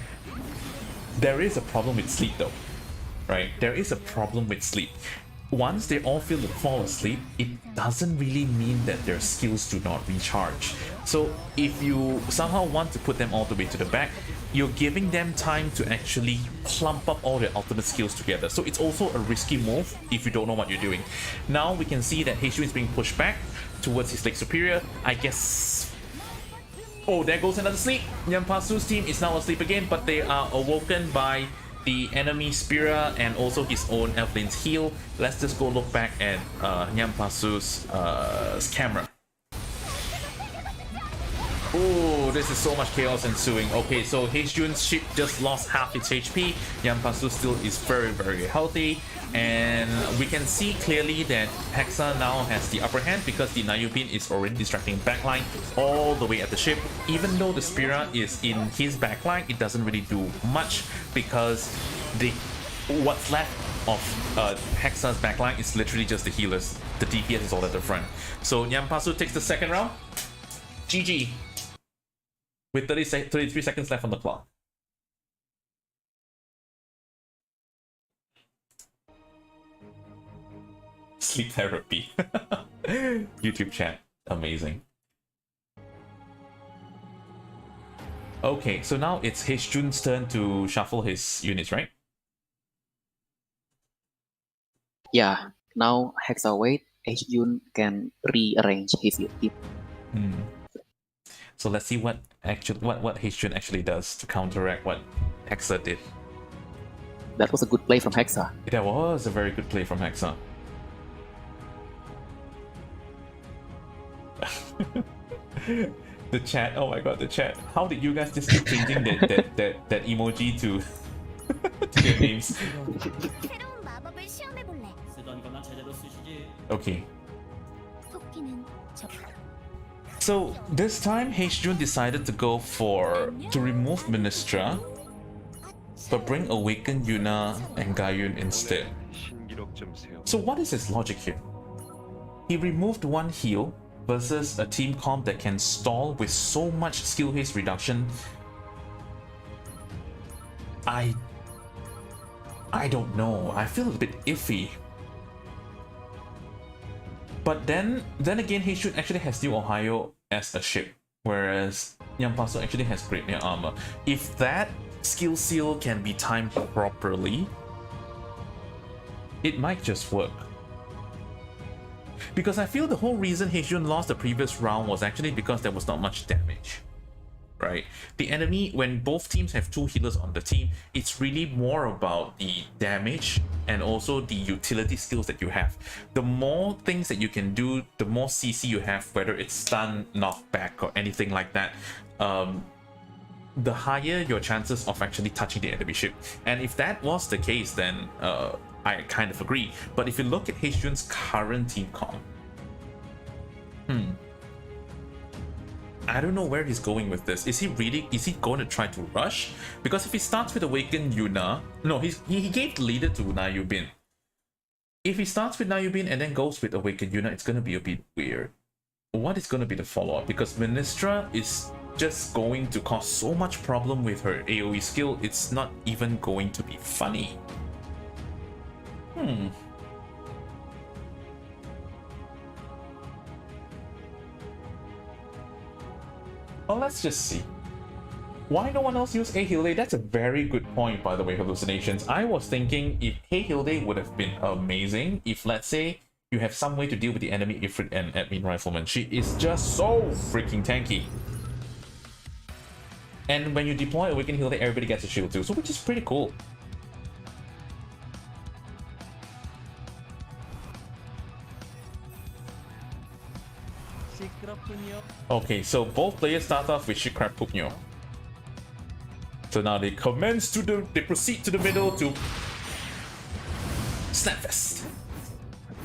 There is a problem with sleep though. Right? There is a problem with sleep. Once they all fall asleep, it doesn't really mean that their skills do not recharge. So if you somehow want to put them all the way to the back, you're giving them time to actually clump up all their ultimate skills together. So it's also a risky move if you don't know what you're doing. Now we can see that Heijun is being pushed back towards his Lake Superior. I guess... Oh, there goes another sleep. Nyampasu's team is now asleep again, but they are awoken by the enemy Spira and also his own Evelyn's heal. Let's just go look back at Nyampasu's camera. Oh, this is so much chaos ensuing. Okay, so Heijun's ship just lost half its HP. Nyampasu still is very, very healthy. And we can see clearly that Hexa now has the upper hand because the Nayubin is already distracting backline all the way at the ship. Even though the Spira is in his backline, it doesn't really do much because what's left of Hexa's backline is literally just the healers. The DPS is all at the front. So Nyampasu takes the second round. GG. With 33 seconds left on the clock. Sleep therapy. YouTube chat. Amazing. Okay, so now it's Heijun's turn to shuffle his units, right? Yeah, now Hexa wait. Heijun can rearrange his team. So let's see what Heijun actually does to counteract what Hexa did. That was a good play from Hexa. That was a very good play from Hexa. The chat, oh my god, the chat. How did you guys just keep changing that emoji to their names? Okay. So this time Heijun decided to go to remove Ministra but bring Awakened Yuna and Gaiun instead. So what is his logic here? He removed one heal versus a team comp that can stall with so much skill haste reduction. I don't know. I feel a bit iffy. But then again, Heishun actually has New Ohio as a ship, whereas Nyampasu actually has Great Near Armor. If that skill seal can be timed properly, it might just work. Because I feel the whole reason Heishun lost the previous round was actually because there was not much damage. Right? The enemy, when both teams have two healers on the team, it's really more about the damage and also the utility skills that you have. The more things that you can do, the more CC you have, whether it's stun, knockback, or anything like that, the higher your chances of actually touching the enemy ship. And if that was the case, then I kind of agree. But if you look at Heishun's current team comp, I don't know where he's going with this. Is he going to try to rush? Because if he starts with Awakened Yuna, no, he gave the leader to Nayubin. If he starts with Nayubin and then goes with Awakened Yuna, it's going to be a bit weird. What is going to be the follow-up? Because Ministra is just going to cause so much problem with her AoE skill, it's not even going to be funny. Well, let's just see. Why no one else use Hilde? That's a very good point, by the way, Hallucinations. I was thinking if Hilde would have been amazing if, let's say, you have some way to deal with the enemy Ifrit and Admin Rifleman. She is just so freaking tanky. And when you deploy Awakened Hilde, everybody gets a shield too, so which is pretty cool. Okay, so both players start off with Shikrap Pupnyo. So now they proceed to the middle to Snapfest.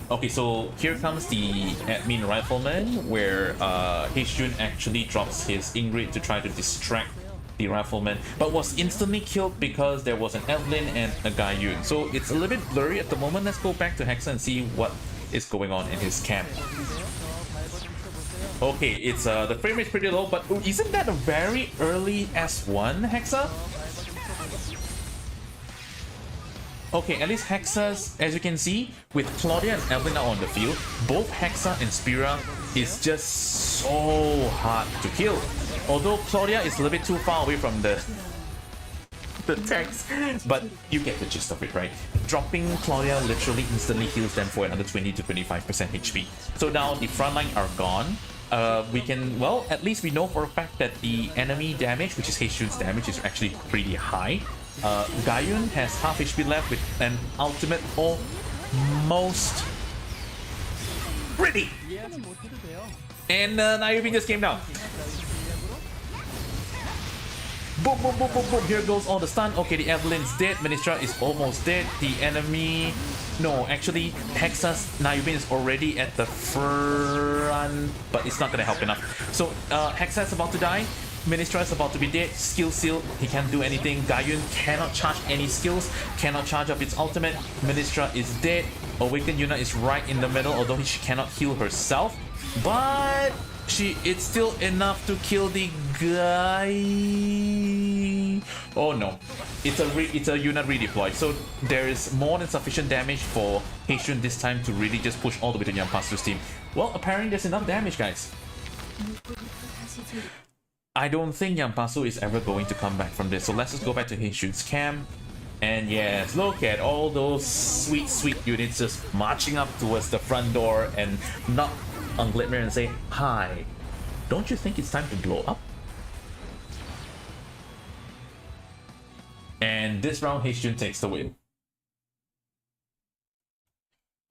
Okay, so here comes the Admin Rifleman, where Heishun actually drops his Ingrid to try to distract the Rifleman, but was instantly killed because there was an Evelyn and a Gaiun. So it's a little bit blurry at the moment. Let's go back to Hexa and see what is going on in his camp. Okay, it's the frame rate is pretty low, but isn't that a very early S1, Hexa? Okay, at least Hexa's, as you can see, with Claudia and Evelyn now on the field, both Hexa and Spira is just so hard to kill. Although Claudia is a little bit too far away from the text, but you get the gist of it, right? Dropping Claudia literally instantly heals them for another 20 to 25% HP. So now the front line are gone. We can, well, at least we know for a fact that the enemy damage, which is Heishun's damage, is actually pretty high. Gaiun has half HP left with an ultimate almost ready. And Nayubin just came down. Boom, boom, boom, boom, boom. Here goes all the stun. Okay, the Evelyn's dead. Ministra is almost dead. The enemy... No, actually, Hexa's Nayubin is already at the front, but it's not going to help enough. So, Hexa is about to die. Ministra is about to be dead. Skill seal, he can't do anything. Gaiun cannot charge any skills, cannot charge up its ultimate. Ministra is dead. Awakened Yuna is right in the middle, although she cannot heal herself. But it's still enough to kill the guy. Oh no, it's a Yuna redeploy, so there is more than sufficient damage for Heishun this time to really just push all the way to Nyampasu's team. Well, apparently there's enough damage, guys. I don't think Nyampasu is ever going to come back from this, so let's just go back to Heishun's camp. And yes, look at all those sweet, sweet units just marching up towards the front door and knock on Glitmir and say, "Hi, don't you think it's time to blow up?" And this round, Heishun takes the win.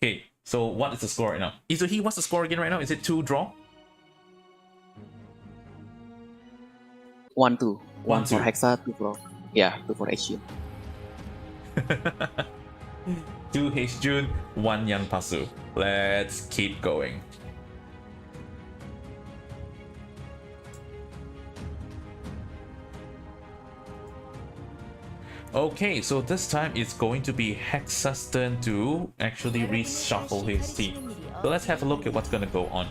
Okay, so what is the score right now? Izuhi, what's the score again right now? Is it 2-draw? 1-2. 1 1-2. for Hexa, 2 for... Yeah, 2 for Heishun. 2 Heishun, 1 Nyampasu. Let's keep going. Okay, so this time it's going to be Hexa's turn to actually reshuffle his team. So let's have a look at what's gonna go on.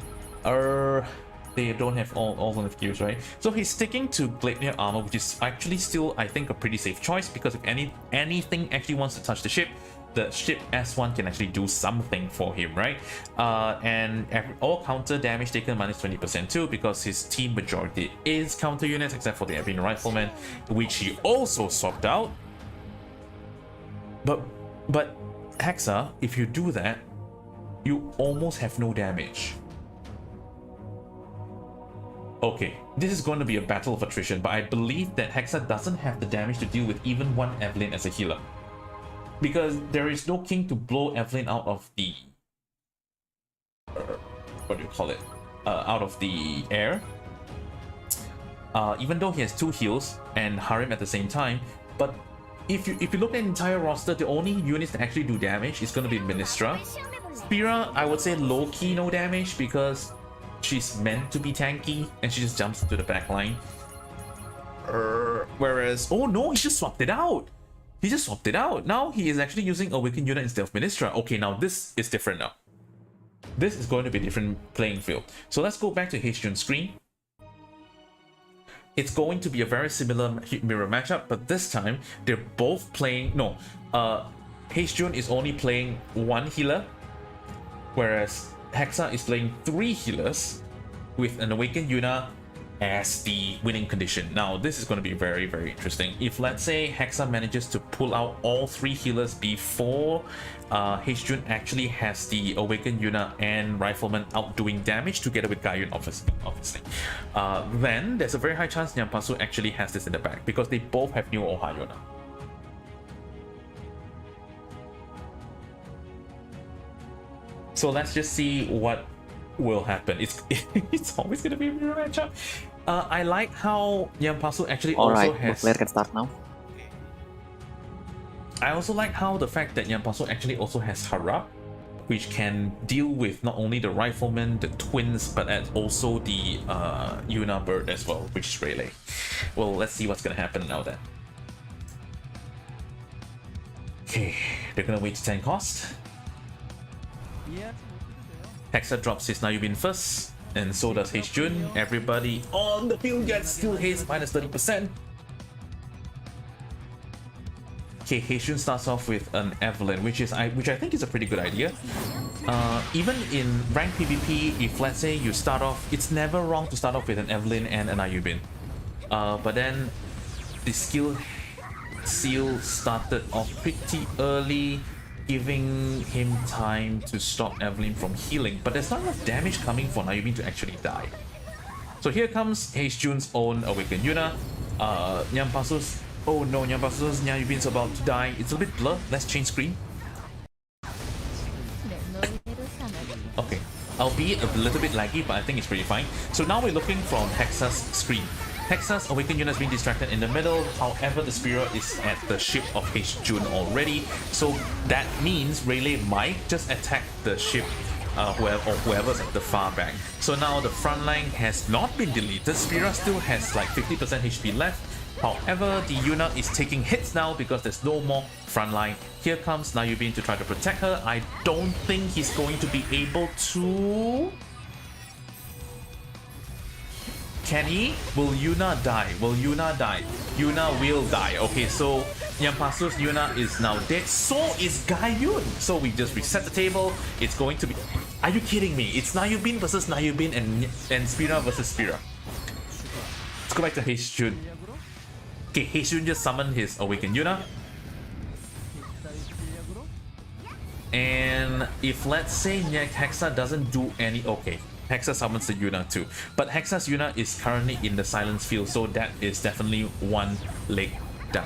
They don't have all on the views, right? So he's sticking to Gleipnir armor, which is actually still, I think, a pretty safe choice, because if anything actually wants to touch the ship S1 can actually do something for him, right? And all counter damage taken minus 20% too, because his team majority is counter units, except for the Ebony Rifleman, which he also swapped out. But Hexa, if you do that, you almost have no damage. Okay, this is going to be a battle of attrition, but I believe that Hexa doesn't have the damage to deal with even one Evelyn as a healer, because there is no king to blow Evelyn out of the what do you call it? Out of the air. Even though he has 2 heals and Harem at the same time, but if you look at the entire roster, the only units that actually do damage is going to be Ministra. Spira, I would say low-key no damage, because she's meant to be tanky and she just jumps to the back line. Whereas, oh no, he just swapped it out. He just swapped it out. Now he is actually using Awakened unit instead of Ministra. Okay, now this is different now. This is going to be a different playing field. So let's go back to Heijun's screen. It's going to be a very similar mirror matchup, but this time they're both playing. No, Heijun is only playing 1 healer, whereas Hexa is playing 3 healers with an Awakened Yuna as the winning condition. Now this is going to be very, very interesting. If let's say Hexa manages to pull out all 3 healers before Heijun actually has the Awakened Yuna and Rifleman out doing damage together with Gaiyun, obviously, then there's a very high chance Nyampasu actually has this in the back, because they both have new Oha Yuna. So let's just see what will happen. It's always going to be a mirror matchup. I like how Nyampasu actually also has... player can start now. I also like how the fact that Nyampasu actually also has Harap, which can deal with not only the Rifleman, the twins, but also the Yuna bird as well, which is Rayleigh. Well, let's see what's going to happen now then. Okay, they're going to wait to 10 cost. Hexa drops his Nayubin first, and so does Heijun. Everybody on the field gets still haste minus 30%. Okay, Heijun starts off with an Evelyn, which I think is a pretty good idea. Even in ranked PvP, if let's say you start off, it's never wrong to start off with an Evelyn and an Ayubin. But then the skill seal started off pretty early, giving him time to stop Evelyn from healing, but there's not enough damage coming for Nayubin to actually die. So here comes Heijun's own Awakened Yuna. Nyampasu's... Oh no, Nyampasu's Nayubin's about to die. It's a bit blurred. Let's change screen. Okay, albeit a little bit laggy, but I think it's pretty fine. So now we're looking from Hexa's screen. Hexa's Awakened Yuna has been distracted in the middle, however the Spira is at the ship of Heijun already, so that means Rayleigh might just attack the ship whoever's at the far back. So now the front line has not been deleted, Spira still has like 50% HP left, however the Yuna is taking hits now because there's no more front line. Here comes Nayubin to try to protect her. I don't think he's going to be able to... Can he? Will Yuna die? Will Yuna die? Yuna will die. Okay, so Nyampasu's Yuna is now dead. So is Gaiyun. So we just reset the table. It's going to be... Are you kidding me? It's Nayubin versus Nayubin and Spira versus Spira. Let's go back to Heijun. Okay, Heijun just summoned his Awakened Yuna. And if let's say Hexa doesn't do any... Okay. Hexa summons the Yuna too, but Hexa's Yuna is currently in the silence field, so that is definitely one leg down.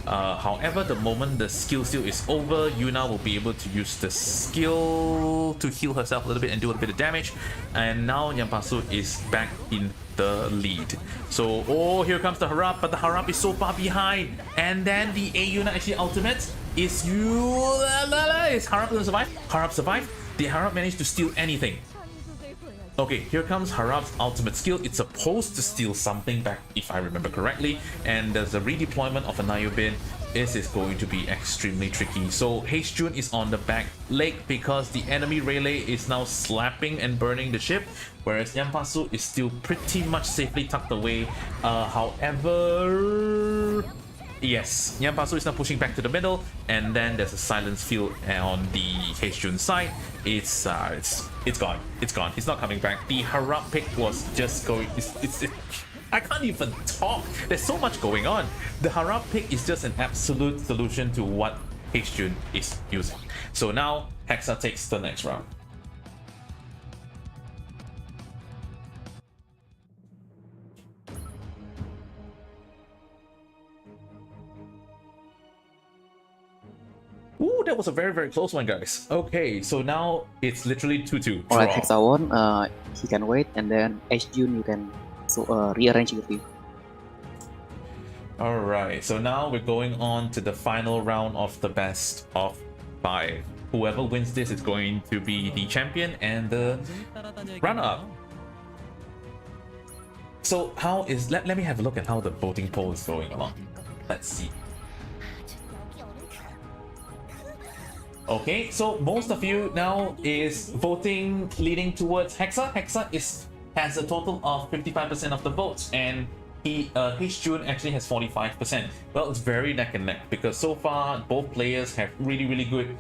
However, the moment the skill seal is over, Yuna will be able to use the skill to heal herself a little bit and do a bit of damage, and now Nyampasu is back in the lead. So, oh, here comes the Harap, but the Harap is so far behind, and then the A Yuna actually ultimates. Is Harap gonna survive? Harap survived. Did Harap manage to steal anything? Okay, here comes Harap's ultimate skill. It's supposed to steal something back, if I remember correctly. And there's a redeployment of a Nayubin. this is going to be extremely tricky. So Jun is on the back leg because the enemy relay is now slapping and burning the ship, whereas Yampasu is still pretty much safely tucked away. However, yes, Yampasu is now pushing back to the middle, and then there's a silence field on the Jun side. It's gone. It's gone. He's not coming back. The Harap pick was just going. I can't even talk. There's so much going on. The Harap pick is just an absolute solution to what Jun is using. So now Hexa takes the next round. Ooh, that was a very, very close one, guys. Okay, so now it's literally 2-2. Alright, Hexa won. He can wait, and then Jun you can rearrange your team. Alright, so now we're going on to the final round of the best of 5. Whoever wins this is going to be the champion and the runner-up. So how is... Let me have a look at how the voting poll is going along. Let's see. Okay, so most of you now is voting leaning towards Hexa. Hexa has a total of 55% of the votes, and Jun actually has 45%. Well, it's very neck and neck because so far both players have really, really good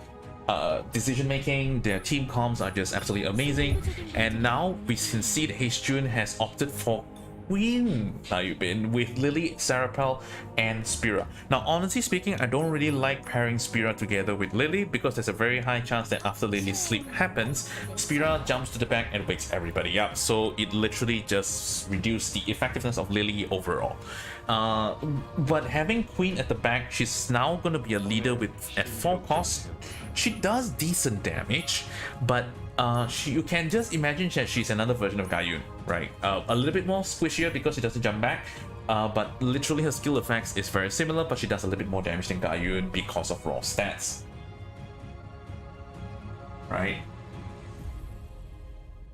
decision making. Their team comms are just absolutely amazing, and now we can see that Jun has opted for Queen Nayubin with Lily, Sarapel, and Spira. Now, honestly speaking, I don't really like pairing Spira together with Lily because there's a very high chance that after Lily's sleep happens, Spira jumps to the back and wakes everybody up. So it literally just reduces the effectiveness of Lily overall. But having Queen at the back, she's now going to be a leader at 4 costs. She does decent damage, but you can just imagine that she's another version of Gaiun, right? A little bit more squishier because she doesn't jump back, but literally her skill effects is very similar, but she does a little bit more damage than Gaiun because of raw stats, right?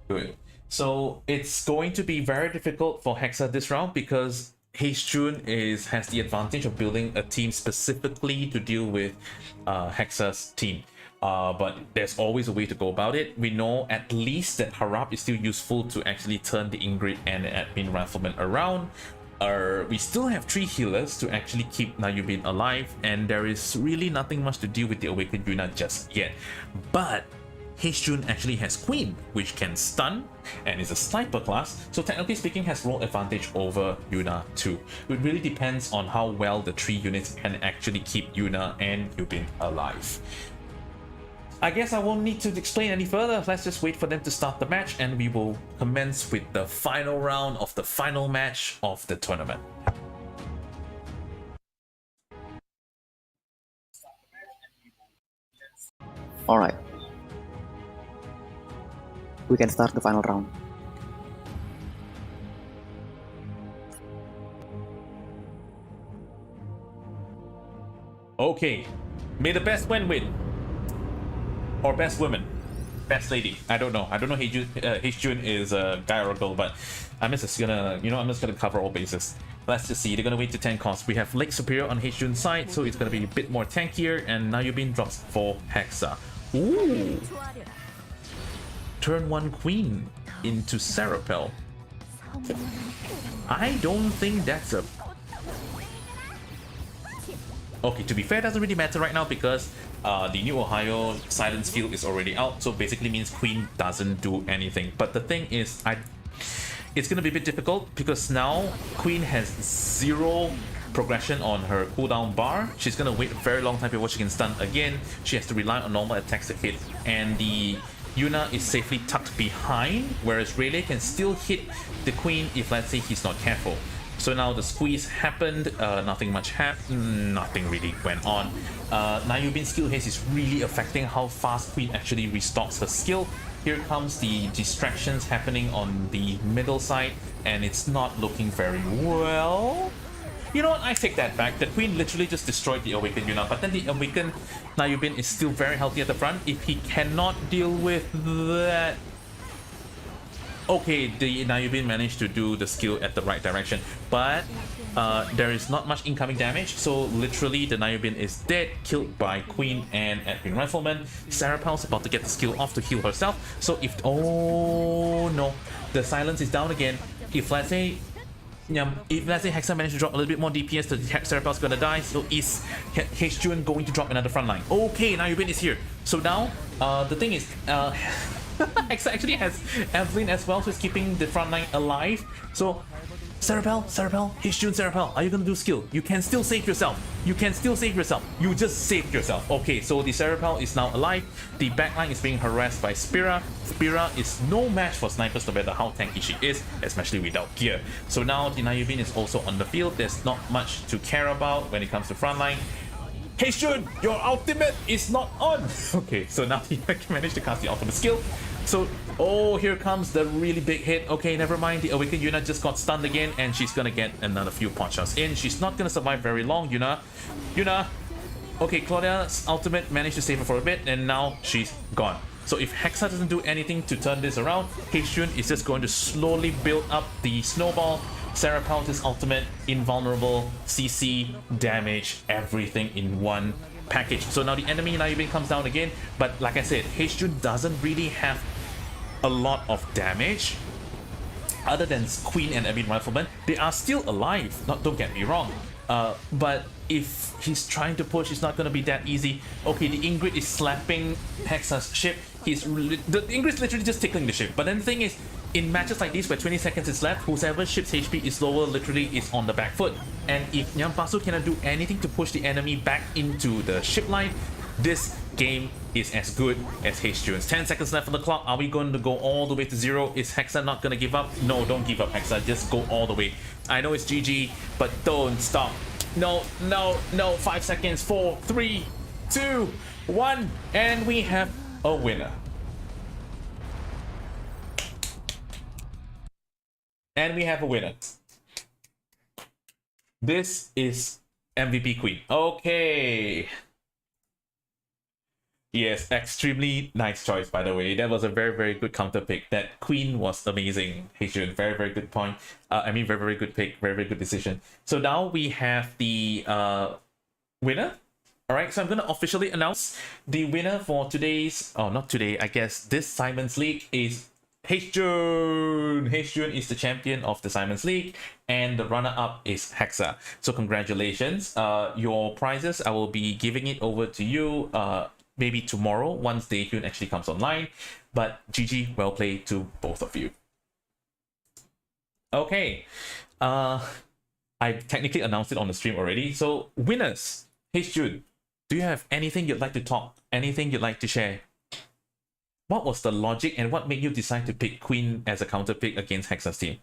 Good. So it's going to be very difficult for Hexa this round because Jun has the advantage of building a team specifically to deal with Hexa's team. But there's always a way to go about it. We know at least that Harap is still useful to actually turn the Ingrid and Admin Rifleman around. We still have 3 healers to actually keep Nayubin alive, and there is really nothing much to deal with the Awakened Yuna just yet. But Jun actually has Queen, which can stun and is a sniper class, so technically speaking has role advantage over Yuna too. It really depends on how well the 3 units can actually keep Yuna and Yubin alive. I guess I won't need to explain any further. Let's just wait for them to start the match, and we will commence with the final round of the final match of the tournament. Alright. We can start the final round. Okay, may the best win. Or best woman, best lady. I don't know. Jun is a guy or a girl, but I'm just gonna, I'm just gonna cover all bases. Let's just see. They're gonna wait to 10 costs. We have Lake Superior on Jun's side, so it's gonna be a bit more tankier. And now you're being dropped for Hexa. Ooh. Turn 1 Queen into Sarapel. I don't think that's a... Okay, to be fair, it doesn't really matter right now because the New Ohio Silence Field is already out, so basically means Queen doesn't do anything. But the thing is, it's gonna be a bit difficult because now Queen has 0 progression on her cooldown bar. She's gonna wait a very long time before she can stun again. She has to rely on normal attacks to hit, and the Yuna is safely tucked behind, whereas Rayleigh can still hit the Queen if, let's say, he's not careful. So now the squeeze happened, nothing much happened, nothing really went on. Nayubin's skill haste is really affecting how fast Queen actually restocks her skill. Here comes the distractions happening on the middle side, and it's not looking very well. You know what, I take that back. The Queen literally just destroyed the Awakened Yuna, but then the Awakened Nayubin is still very healthy at the front. If he cannot deal with that... Okay, the Nayubin managed to do the skill at the right direction, but there is not much incoming damage, so literally the Nayubin is dead, killed by Queen and Admin Rifleman. Serapal's about to get the skill off to heal herself, so if... Oh no, the silence is down again. If let's say Hexa managed to drop a little bit more DPS, the Serapal's gonna die, so is H-Jun going to drop another frontline? Okay, Nayubin is here. So now, the thing is, Hexa actually has Evelyn as well, so it's keeping the frontline alive. So, Serapal, H-Jun Serapal, are you gonna do skill? You can still save yourself. You just saved yourself. Okay, so the Serapal is now alive. The backline is being harassed by Spira. Spira is no match for snipers no matter how tanky she is, especially without gear. So now the Nayubin is also on the field. There's not much to care about when it comes to frontline. H-Jun, your ultimate is not on! Okay, so now he managed to cast the ultimate skill. So, oh, here comes the really big hit. Okay, never mind. The Awakened Yuna just got stunned again, and she's gonna get another few pot shots in. She's not gonna survive very long, Yuna. Okay, Claudia's ultimate managed to save her for a bit, and now she's gone. So if Hexa doesn't do anything to turn this around, H-Jun is just going to slowly build up the snowball. Serapal's ultimate, invulnerable, CC, damage, everything in one package. So now the enemy Nayubin comes down again, but like I said, H-Jun doesn't really have a lot of damage. Other than Queen and Admin Rifleman, they are still alive, don't get me wrong. But if he's trying to push, it's not going to be that easy. Okay, the Ingrid is slapping Hexa's ship. The Ingrid's literally just tickling the ship. But then the thing is, in matches like these where 20 seconds is left, whoever ship's HP is lower literally is on the back foot. And if Nyampasu cannot do anything to push the enemy back into the ship line, this game is as good as H-Jun's. 10 seconds left on the clock. Are we going to go all the way to 0? Is Hexa not going to give up? No, don't give up, Hexa. Just go all the way. I know it's GG, but don't stop. No. 5 seconds. 4, 3, 2, 1. And we have a winner. This is MVP Queen. Okay. Yes, extremely nice choice, by the way. That was a very, very good counter pick. That Queen was amazing. H-Jun, very, very good point. Very, very good pick. Very, very good decision. So now we have the winner. All right, so I'm going to officially announce the winner for today's... Oh, not today. I guess this Cymen's League is H-Jun. H-Jun is the champion of the Cymen's League, and the runner-up is Hexa. So congratulations. Your prizes, I will be giving it over to you maybe tomorrow once the H-Jun actually comes online. But GG, well played to both of you. Okay. I technically announced it on the stream already. So winners, H-Jun, do you have anything you'd like to talk? Anything you'd like to share? What was the logic and what made you decide to pick Queen as a counter pick against Hexa's team?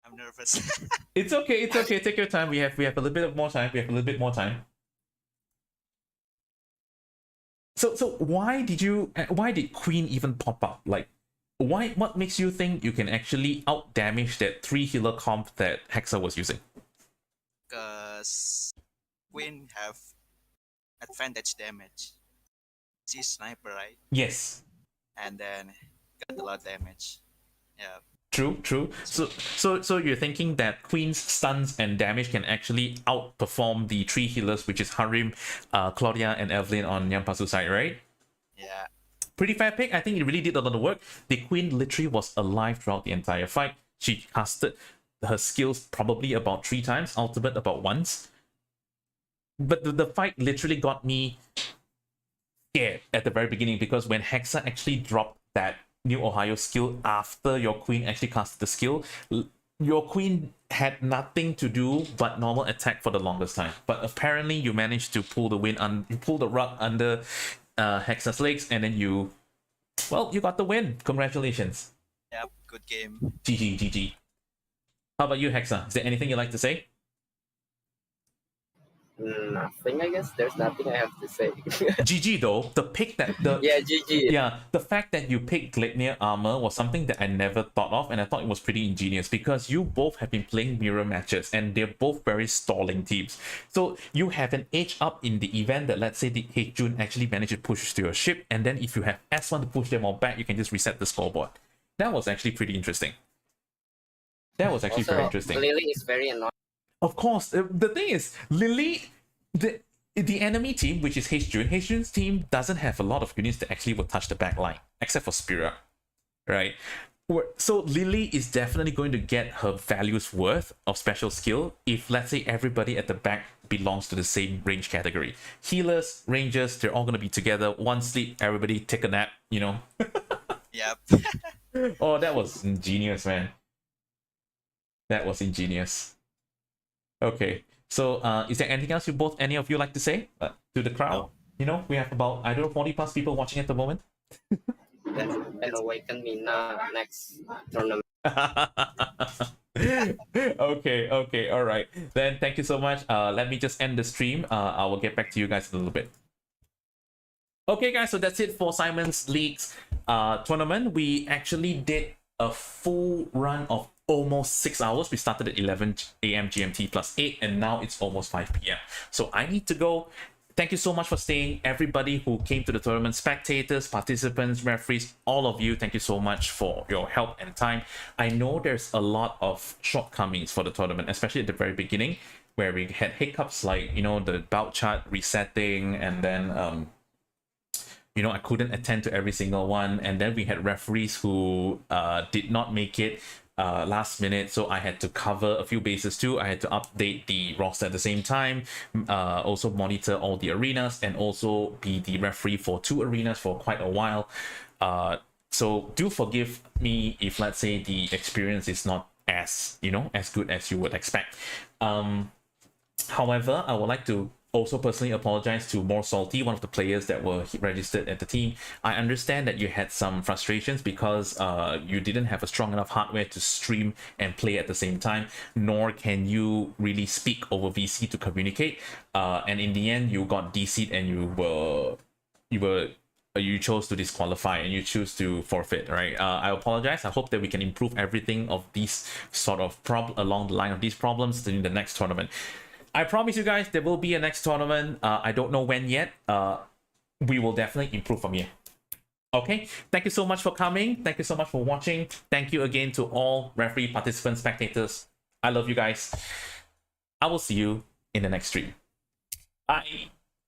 I'm nervous. It's okay. Take your time. We have a little bit more time. So why did Queen even pop up? Like, what makes you think you can actually out damage that 3 healer comp that Hexa was using? Because Queen have advantage damage. She's sniper, right? Yes. And then got a lot of damage. Yeah. True. So you're thinking that Queen's stuns and damage can actually outperform the 3 healers, which is Harim, Claudia, and Evelyn on Nyampasu's side, right? Yeah. Pretty fair pick. I think it really did a lot of work. The Queen literally was alive throughout the entire fight. She casted her skills probably about 3 times, ultimate about once. But the fight literally got me scared at the very beginning, because when Hexa actually dropped that New Ohio skill after your Queen actually casted the skill, your Queen had nothing to do but normal attack for the longest time. But apparently you managed to pull the rug under Hexa's legs, and then you got the win. Congratulations. Yep, good game. GG. How about you, Hexa? Is there anything you'd like to say? Nothing, I guess. There's nothing I have to say. GG though, the pick that the Yeah, GG. yeah, the fact that you picked Gleipnir armor was something that I never thought of, and I thought it was pretty ingenious because you both have been playing mirror matches and they're both very stalling teams. So you have an edge up in the event that, let's say, the Heijun actually managed to push to your ship, and then if you have S1 to push them all back, you can just reset the scoreboard. That was actually pretty interesting. That was actually very interesting. Lily is very annoying. Of course, the thing is, Lily, the enemy team, which is Heijun's team doesn't have a lot of units that actually will touch the back line, except for Spira, right? So Lily is definitely going to get her values worth of special skill if, let's say, everybody at the back belongs to the same range category. Healers, rangers, they're all going to be together. One sleep, everybody take a nap, you know? Yep. Oh, that was ingenious, man. That was ingenious. Okay, so is there anything else any of you like to say to the crowd? No. You know, we have about, I don't know, 40 plus people watching at the moment. And awaken me next tournament. Okay, all right. Then thank you so much. Let me just end the stream. I will get back to you guys in a little bit. Okay, guys, so that's it for Cymen's League's tournament. We actually did a full run of almost 6 hours. We started at 11 a.m. GMT plus 8, and now it's almost 5 p.m. So I need to go. Thank you so much for staying. Everybody who came to the tournament, spectators, participants, referees, all of you, thank you so much for your help and time. I know there's a lot of shortcomings for the tournament, especially at the very beginning, where we had hiccups like, you know, the bout chart resetting, and then you know, I couldn't attend to every single one, and then we had referees who did not make it last minute, so I had to cover a few bases too. I had to update the roster at the same time, also monitor all the arenas, and also be the referee for 2 arenas for quite a while. So do forgive me if, let's say, the experience is not as, you know, as good as you would expect. However, I would like to also personally apologize to More Salty, one of the players that were registered at the team. I understand that you had some frustrations because you didn't have a strong enough hardware to stream and play at the same time, nor can you really speak over VC to communicate. And in the end, you got DC'd and you chose to disqualify and you choose to forfeit, right? I apologize. I hope that we can improve everything of these sort of along the line of these problems in the next tournament. I promise you guys there will be a next tournament. I don't know when yet. We will definitely improve from here. Okay, thank you so much for coming. Thank you so much for watching. Thank you again to all referee, participants, spectators. I love you guys. I will see you in the next stream. Bye.